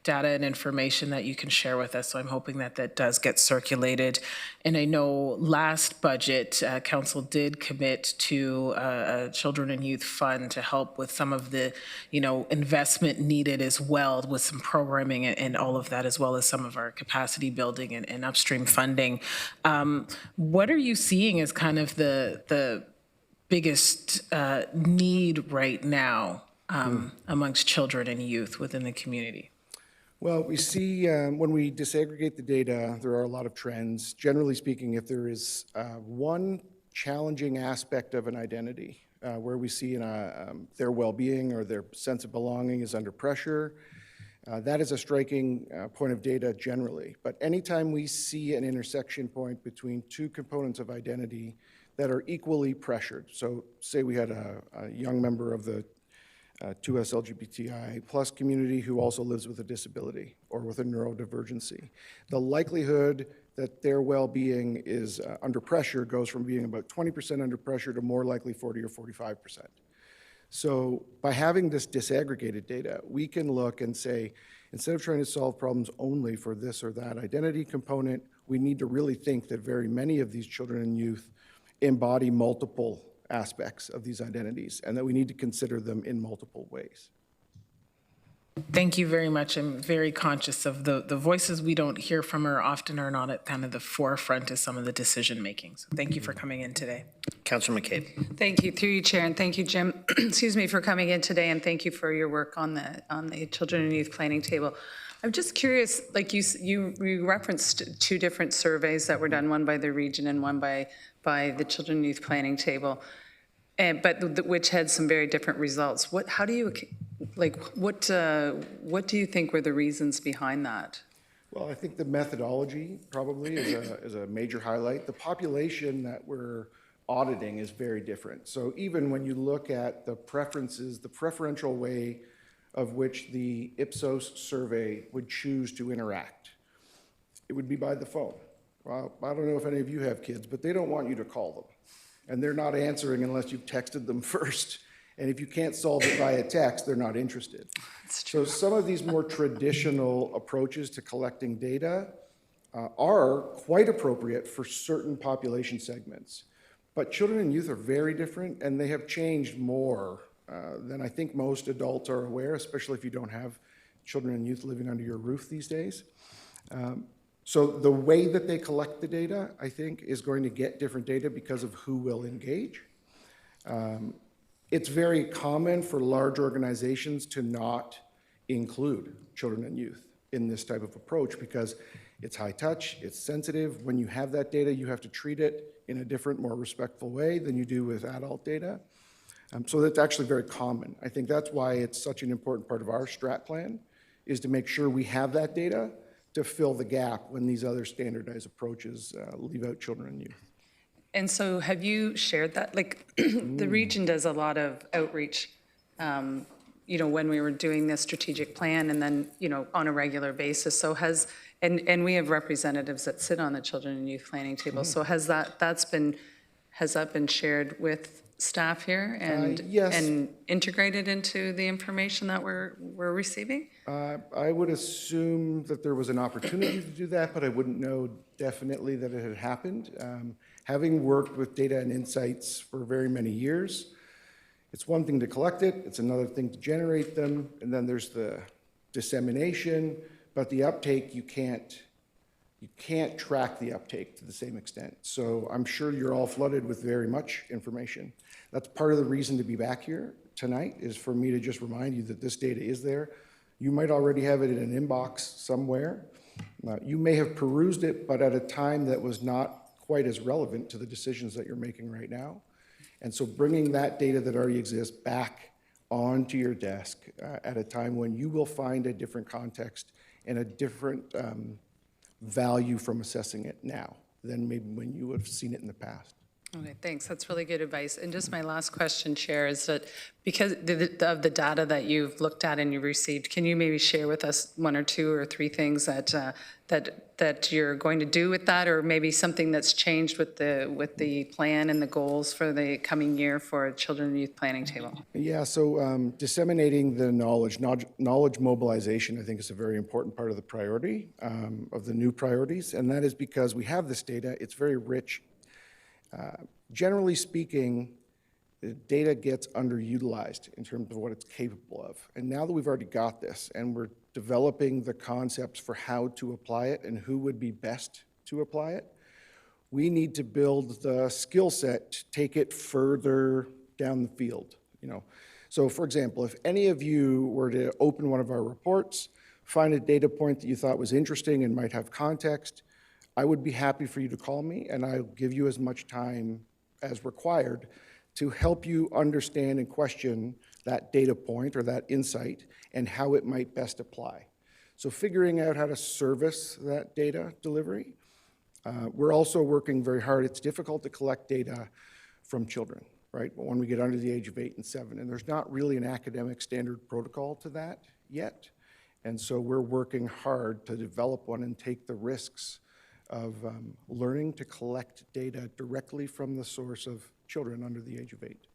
data and information that you can share with us. So I'm hoping that that does get circulated. And I know last budget, council did commit to a children and youth fund to help with some of the, investment needed as well with some programming and all of that, as well as some of our capacity building and upstream funding. What are you seeing as kind of the biggest need right now amongst children and youth within the community? Well, we see when we disaggregate the data, there are a lot of trends. Generally speaking, if there is one challenging aspect of an identity where we see their well-being or their sense of belonging is under pressure, that is a striking point of data generally. But anytime we see an intersection point between 2 components of identity that are equally pressured, so say we had a young member of the 2S LGBTI plus community who also lives with a disability or with a neurodivergency. The likelihood that their well-being is under pressure goes from being about 20% under pressure to more likely 40 or 45%. So by having this disaggregated data, we can look and say, instead of trying to solve problems only for this or that identity component, we need to really think that very many of these children and youth embody multiple aspects of these identities, and that we need to consider them in multiple ways. Thank you very much. I'm very conscious of the voices we don't hear from or often are not at kind of the forefront of some of the decision making. So thank you for coming in today. Councillor McCabe. Thank you, through you, Chair, and thank you, Jim, excuse me, for coming in today, and thank you for your work on the Children and Youth Planning Table. I'm just curious, like you referenced two different surveys that were done, one by the region and one by the Children and Youth Planning Table, but which had some very different results. What do you think were the reasons behind that? Well, I think the methodology probably is a major highlight. The population that we're auditing is very different. So even when you look at the preferences, the preferential way of which the Ipsos survey would choose to interact, it would be by the phone. Well, I don't know if any of you have kids, but they don't want you to call them. And they're not answering unless you've texted them first. And if you can't solve it via text, they're not interested. So some of these more traditional approaches to collecting data are quite appropriate for certain population segments. But children and youth are very different, and they have changed more than I think most adults are aware, especially if you don't have children and youth living under your roof these days. So the way that they collect the data, I think, is going to get different data because of who will engage. It's very common for large organizations to not include children and youth in this type of approach because it's high touch, it's sensitive. When you have that data, you have to treat it in a different, more respectful way than you do with adult data. So that's actually very common. I think that's why it's such an important part of our strat plan, is to make sure we have that data to fill the gap when these other standardized approaches leave out children and youth. And so have you shared that? Like the region does a lot of outreach, when we were doing this strategic plan and then, on a regular basis. So and we have representatives that sit on the Children and Youth Planning Table. So has that been shared with staff here and yes. and integrated into the information that we're receiving? I would assume that there was an opportunity to do that, but I wouldn't know definitely that it had happened. Having worked with data and insights for very many years, it's one thing to collect it, it's another thing to generate them, and then there's the dissemination, but the uptake, you can't track the uptake to the same extent. So I'm sure you're all flooded with very much information. That's part of the reason to be back here tonight, is for me to just remind you that this data is there. You might already have it in an inbox somewhere. You may have perused it, but at a time that was not quite as relevant to the decisions that you're making right now. And so bringing that data that already exists back onto your desk at a time when you will find a different context and a different value from assessing it now than maybe when you would have seen it in the past. Okay, thanks. That's really good advice. And just my last question, Chair, is that because of the data that you've looked at and you've received, can you maybe share with us one or two or three things that you're going to do with that, or maybe something that's changed with the plan and the goals for the coming year for Children and Youth Planning Table? Yeah, so disseminating the knowledge mobilization, I think, is a very important part of the priority, of the new priorities, and that is because we have this data, it's very rich. Generally speaking, the data gets underutilized in terms of what it's capable of. And now that we've already got this and we're developing the concepts for how to apply it and who would be best to apply it, we need to build the skill set to take it further down the field. So for example, if any of you were to open one of our reports, find a data point that you thought was interesting and might have context, I would be happy for you to call me, and I'll give you as much time as required to help you understand and question that data point or that insight and how it might best apply. So figuring out how to service that data delivery. We're also working very hard. It's difficult to collect data from children, right? But when we get under the age of 8 and 7, and there's not really an academic standard protocol to that yet. And so we're working hard to develop one and take the risks of learning to collect data directly from the source of children under the age of 8.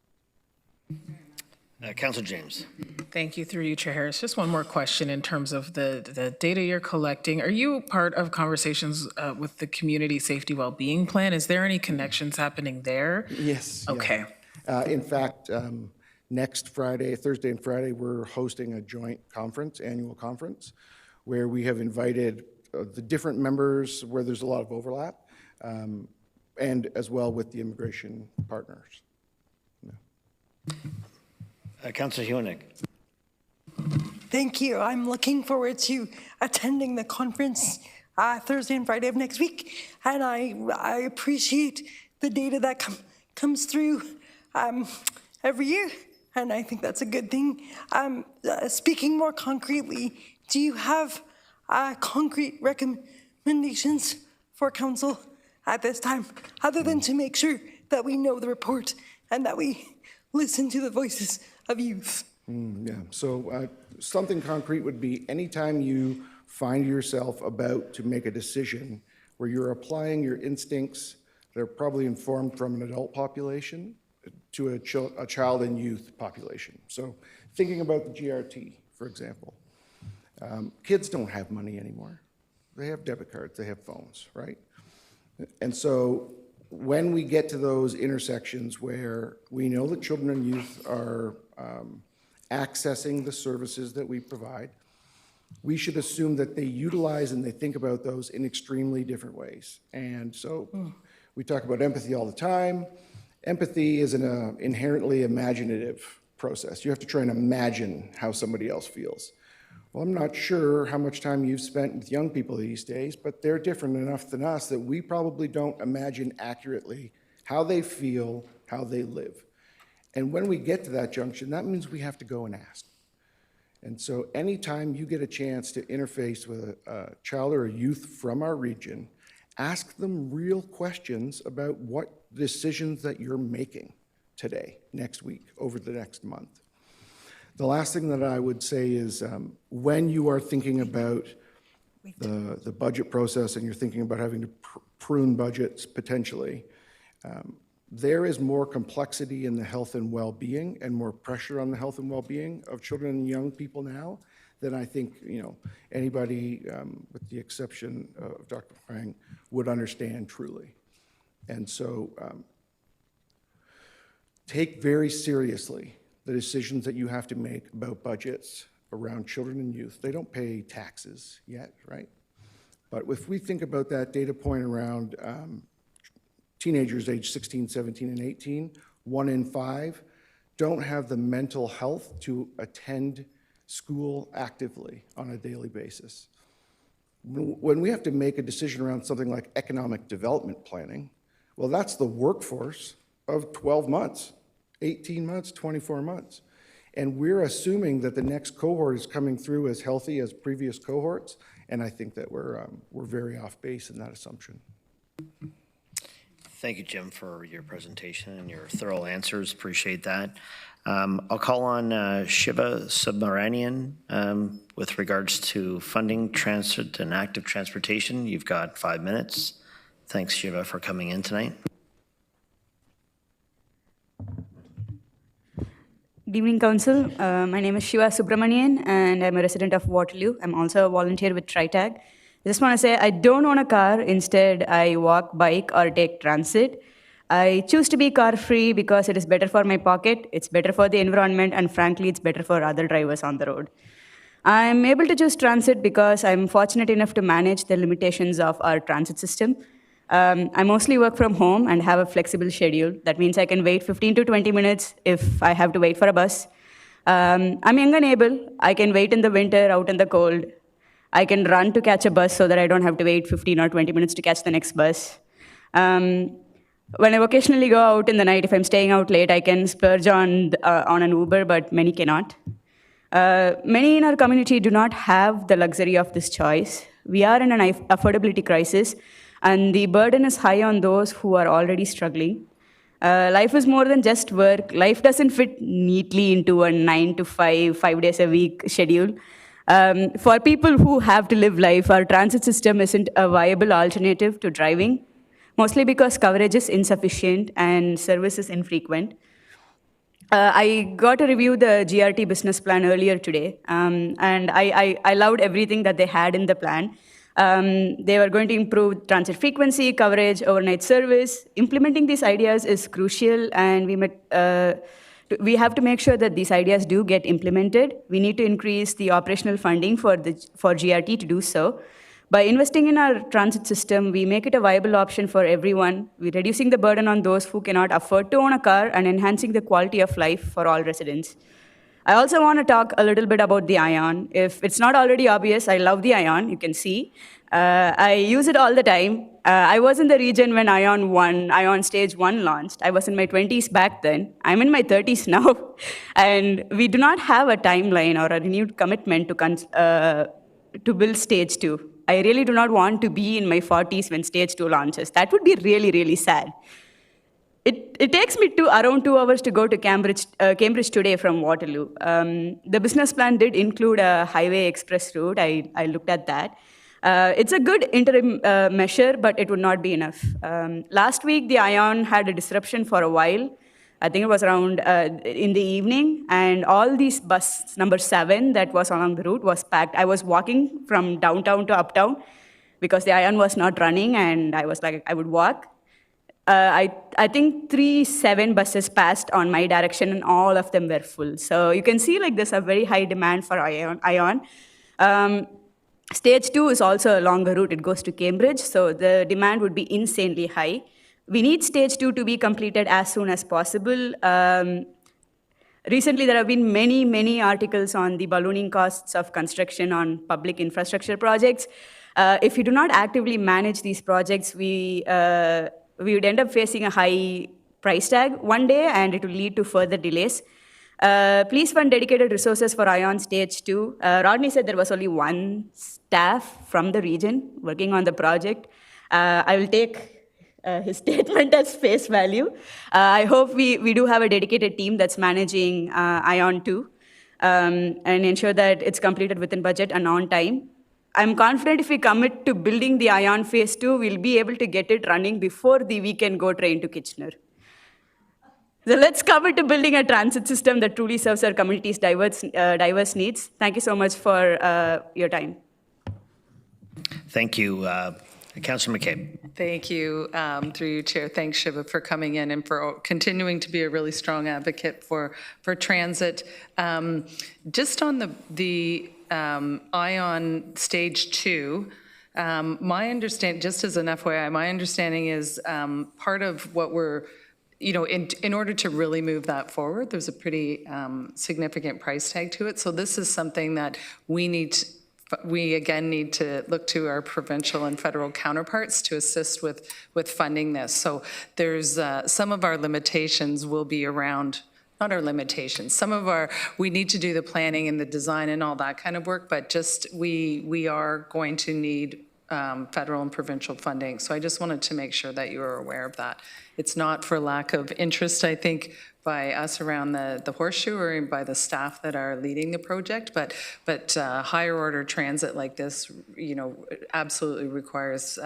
Councillor James. Thank you, through you, Chair Harris. Just one more question in terms of the data you're collecting. Are you part of conversations with the Community Safety Wellbeing Plan? Is there any connections happening there? Yes. Okay. Yeah. In fact, Next Friday, Thursday and Friday, we're hosting a joint conference, annual conference, where we have invited the different members where there's a lot of overlap, and as well with the immigration partners. Councillor Hewinik. Thank you. I'm looking forward to attending the conference Thursday and Friday of next week, and I appreciate the data that comes through every year, and I think that's a good thing. Speaking more concretely, do you have concrete recommendations for council at this time, other than to make sure that we know the report and that we listen to the voices of youth? Yeah, so something concrete would be anytime you find yourself about to make a decision where you're applying your instincts that are probably informed from an adult population to a child and youth population. So thinking about the GRT, for example, kids don't have money anymore. They have debit cards, they have phones, right? And so when we get to those intersections where we know that children and youth are accessing the services that we provide, we should assume that they utilize and they think about those in extremely different ways. And so we talk about empathy all the time. Empathy is an inherently imaginative process. You have to try and imagine how somebody else feels. Well, I'm not sure how much time you've spent with young people these days, but they're different enough than us that we probably don't imagine accurately how they feel, how they live. And when we get to that junction, that means we have to go and ask. And so anytime you get a chance to interface with a child or a youth from our region, ask them real questions about what decisions that you're making today, next week, over the next month. The last thing that I would say is when you are thinking about the budget process and you're thinking about having to prune budgets potentially, there is more complexity in the health and well-being and more pressure on the health and well-being of children and young people now than I think anybody, with the exception of Dr. Huang, would understand truly. And so take very seriously the decisions that you have to make about budgets around children and youth. They don't pay taxes yet, right? But if we think about that data point around teenagers aged 16, 17, and 18, 1 in 5 don't have the mental health to attend school actively on a daily basis. When we have to make a decision around something like economic development planning, well, that's the workforce of 12 months, 18 months, 24 months. And we're assuming that the next cohort is coming through as healthy as previous cohorts, and I think that we're very off base in that assumption. Thank you, Jim, for your presentation and your thorough answers. Appreciate that. I'll call on Shiva Subramanian with regards to funding, transit, and active transportation. You've got 5 minutes. Thanks, Shiva, for coming in tonight. Good evening, Council. My name is Shiva Subramanian, and I'm a resident of Waterloo. I'm also a volunteer with TriTag. I just want to say I don't own a car. Instead, I walk, bike, or take transit. I choose to be car-free because it is better for my pocket, it's better for the environment, and frankly, it's better for other drivers on the road. I'm able to choose transit because I'm fortunate enough to manage the limitations of our transit system. I mostly work from home and have a flexible schedule. That means I can wait 15 to 20 minutes if I have to wait for a bus. I'm young and able. I can wait in the winter, out in the cold. I can run to catch a bus so that I don't have to wait 15 or 20 minutes to catch the next bus. When I occasionally go out in the night, if I'm staying out late, I can splurge on an Uber, but many cannot. Many in our community do not have the luxury of this choice. We are in an affordability crisis, and the burden is high on those who are already struggling. Life is more than just work. Life doesn't fit neatly into a 9 to 5, 5 days a week schedule. For people who have to live life, our transit system isn't a viable alternative to driving, mostly because coverage is insufficient and service is infrequent. I got to review the GRT business plan earlier today, and I loved everything that they had in the plan. They were going to improve transit frequency, coverage, overnight service. Implementing these ideas is crucial, and we met we have to make sure that these ideas do get implemented. We need to increase the operational funding for GRT to do so. By investing in our transit system, we make it a viable option for everyone. We're reducing the burden on those who cannot afford to own a car and enhancing the quality of life for all residents. I also want to talk a little bit about the ION. If it's not already obvious, I love the ION, you can see. I use it all the time. I was in the region when ION Stage 1 launched. I was in my 20s back then. I'm in my 30s now. And we do not have a timeline or a renewed commitment to build Stage 2. I really do not want to be in my 40s when Stage 2 launches. That would be really, really sad. It takes me around 2 hours to go to Cambridge today from Waterloo. The business plan did include a highway express route. I looked at that. It's a good interim measure, but it would not be enough. Last week, the ION had a disruption for a while. I think it was around in the evening, and all these bus number 7 that was along the route was packed. I was walking from downtown to uptown because the ION was not running, and I was like, I would walk. I think 7 buses passed on my direction, and all of them were full. So you can see like there's a very high demand for ION. Stage 2 is also a longer route. It goes to Cambridge, so the demand would be insanely high. We need Stage 2 to be completed as soon as possible. Recently, there have been many articles on the ballooning costs of construction on public infrastructure projects. If you do not actively manage these projects, we would end up facing a high price tag one day, and it will lead to further delays. Please fund dedicated resources for ION Stage 2. Rodney said there was only 1 staff from the region working on the project. I will take his statement as face value. I hope we do have a dedicated team that's managing ION 2 and ensure that it's completed within budget and on time. I'm confident if we commit to building the ION Phase 2, we'll be able to get it running before the weekend GO train to Kitchener. So let's commit to building a transit system that truly serves our community's diverse needs. Thank you so much for your time. Thank you. Councillor McCabe. Thank you, through you, Chair. Thanks, Shiva, for coming in and for continuing to be a really strong advocate for transit. Just on the ION Stage 2, my understanding, just as an FYI, my understanding is part of what we're, in order to really move that forward, there's a pretty significant price tag to it. So this is something that we again need to look to our provincial and federal counterparts to assist with funding this. So there's some of our limitations will be around, not our limitations, we need to do the planning and the design and all that kind of work, but just we are going to need federal and provincial funding. So I just wanted to make sure that you are aware of that. It's not for lack of interest, I think, by us around the horseshoe or by the staff that are leading the project, but higher order transit like this, absolutely requires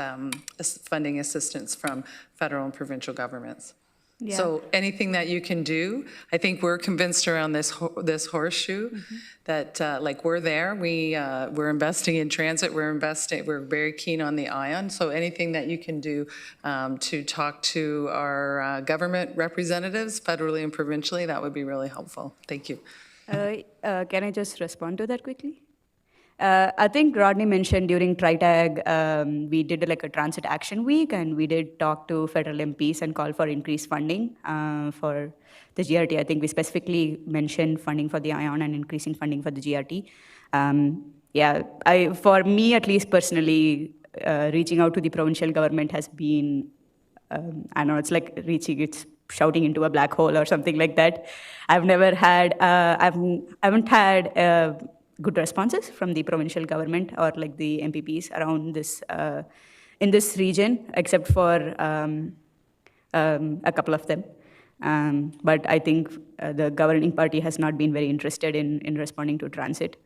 funding assistance from federal and provincial governments. Yeah. So anything that you can do, I think we're convinced around this horseshoe that like we're there, we're investing in transit, we're very keen on the ION. So anything that you can do to talk to our government representatives, federally and provincially, that would be really helpful. Thank you. Can I just respond to that quickly? I think Rodney mentioned during TriTag, we did like a transit action week, and we did talk to federal MPs and call for increased funding for the GRT. I think we specifically mentioned funding for the ION and increasing funding for the GRT. For me, at least personally, reaching out to the provincial government has been, I know it's like it's shouting into a black hole or something like that. I've never had, I haven't had good responses from the provincial government or like the MPPs around this in this region, except for a couple of them. But I think the governing party has not been very interested in responding to transit.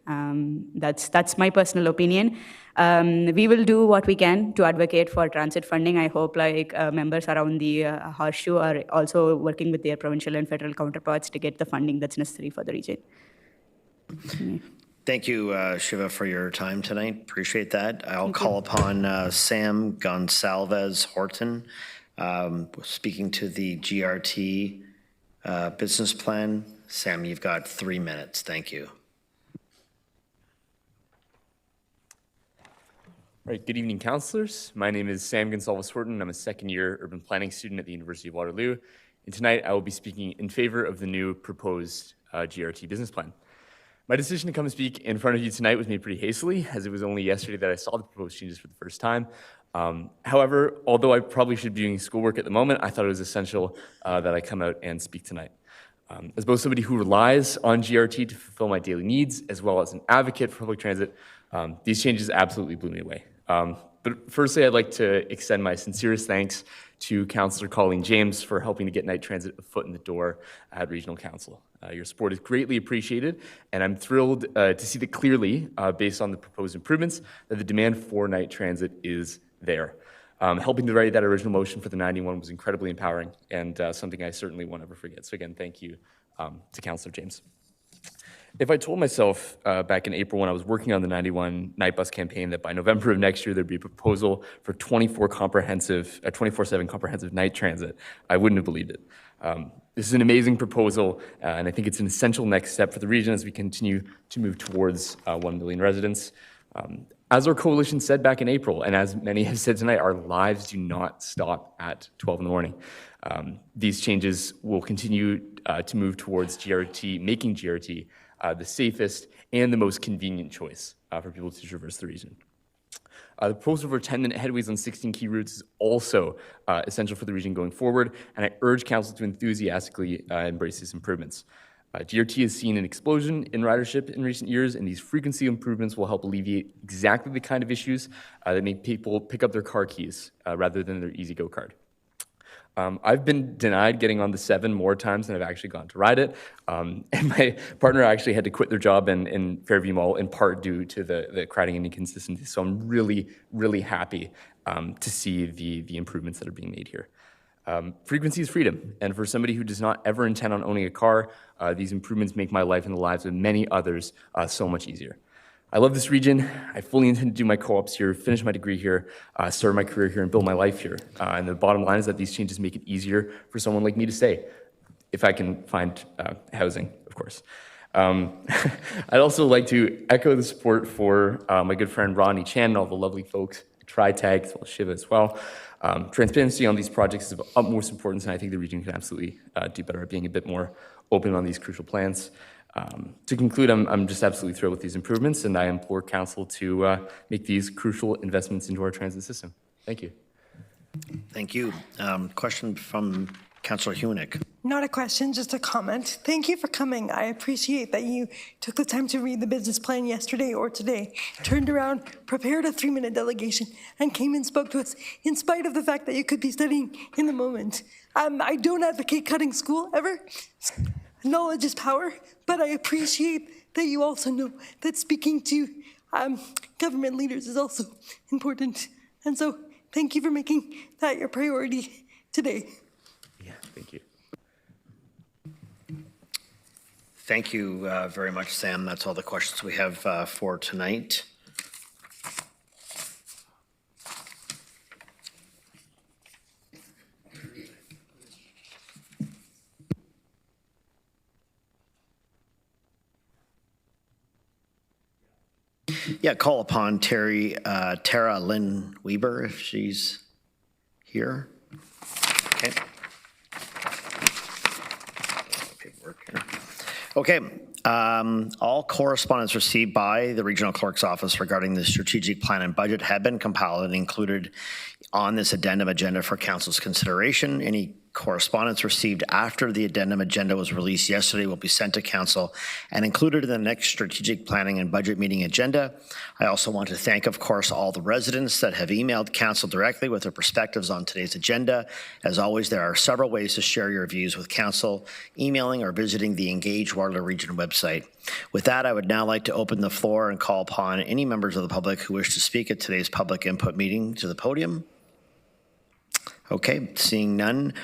That's my personal opinion. We will do what we can to advocate for transit funding. I hope like members around the horseshoe are also working with their provincial and federal counterparts to get the funding that's necessary for the region. Thank you, Shiva, for your time tonight. Appreciate that. I'll call upon Sam Gonsalves Horton, speaking to the GRT Business plan, Sam, you've got 3 minutes. Thank you. All right, good evening, councillors. My name is Sam Gonsalves-Horton. I'm a second-year urban planning student at the University of Waterloo. And tonight I will be speaking in favor of the new proposed GRT business plan. My decision to come and speak in front of you tonight was made pretty hastily, as it was only yesterday that I saw the proposed changes for the first time. However, although I probably should be doing schoolwork at the moment, I thought it was essential that I come out and speak tonight. As both somebody who relies on GRT to fulfill my daily needs, as well as an advocate for public transit, these changes absolutely blew me away. But firstly, I'd like to extend my sincerest thanks to Councillor Colleen James for helping to get night transit a foot in the door at Regional Council. Your support is greatly appreciated, and I'm thrilled to see that clearly, based on the proposed improvements, that the demand for night transit is there. Helping to write that original motion for the 91 was incredibly empowering and something I certainly won't ever forget. So again, thank you to Councillor James. If I told myself back in April when I was working on the 91 night bus campaign that by November of next year there'd be a proposal for 24/7 comprehensive night transit, I wouldn't have believed it. This is an amazing proposal, and I think it's an essential next step for the region as we continue to move towards 1 million residents. As our coalition said back in April, and as many have said tonight, our lives do not stop at 12 in the morning. These changes will continue to move towards GRT, making GRT the safest and the most convenient choice for people to traverse the region. The proposal for 10-minute headways on 16 key routes is also essential for the region going forward, and I urge Council to enthusiastically embrace these improvements. GRT has seen an explosion in ridership in recent years, and these frequency improvements will help alleviate exactly the kind of issues that make people pick up their car keys rather than their EasyGo card. I've been denied getting on the 7 more times than I've actually gone to ride it. And my partner actually had to quit their job in Fairview Mall in part due to the crowding and inconsistency. So I'm really, really happy to see the improvements that are being made here. Frequency is freedom. And for somebody who does not ever intend on owning a car, these improvements make my life and the lives of many others so much easier. I love this region. I fully intend to do my co-ops here, finish my degree here, start my career here, and build my life here. And the bottom line is that these changes make it easier for someone like me to stay, if I can find housing, of course. I'd also like to echo the support for my good friend Ronnie Chan and all the lovely folks at TriTag, as well as Shiva as well. Transparency on these projects is of utmost importance, and I think the region can absolutely do better at being a bit more open on these crucial plans. To conclude, I'm just absolutely thrilled with these improvements, and I implore Council to make these crucial investments into our transit system. Thank you. Thank you. Question from Councillor Hunick. Not a question, just a comment. Thank you for coming. I appreciate that you took the time to read the business plan yesterday or today, turned around, prepared a 3-minute delegation, and came and spoke to us in spite of the fact that you could be studying in the moment. I don't advocate cutting school, ever. Knowledge is power, but I appreciate that you also know that speaking to government leaders is also important. And so thank you for making that your priority today. Yeah, thank you. Thank you very much, Sam. That's all the questions we have for tonight. Yeah, call upon Tara Lynn Weber if she's here. Okay. Paperwork here. Okay. All correspondence received by the Regional Clerk's Office regarding the strategic plan and budget have been compiled and included on this addendum agenda for Council's consideration. Any correspondence received after the addendum agenda was released yesterday will be sent to Council and included in the next strategic planning and budget meeting agenda. I also want to thank, of course, all the residents that have emailed Council directly with their perspectives on today's agenda. As always, there are several ways to share your views with Council, emailing or visiting the Engage Waterloo Region website. With that, I would now like to open the floor and call upon any members of the public who wish to speak at today's public input meeting to the podium. Okay, seeing none.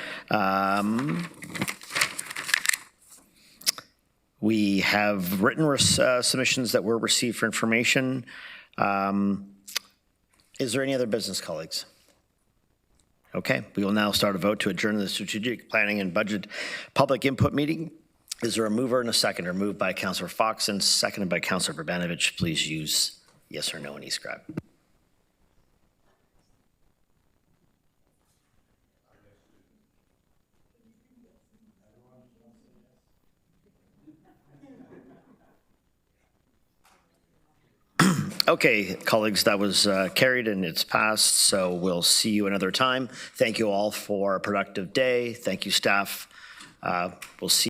We have written submissions that were received for information. Is there any other business, colleagues? Okay, we will now start a vote to adjourn the Strategic Planning and Budget Public Input Meeting. Is there a mover and a seconder? Moved by Councillor Fox and seconded by Councillor Verbanovich. Please use yes or no in e-scribe. Okay, colleagues, that was carried and it's passed, so we'll see you another time. Thank you all for a productive day. Thank you, staff. We'll see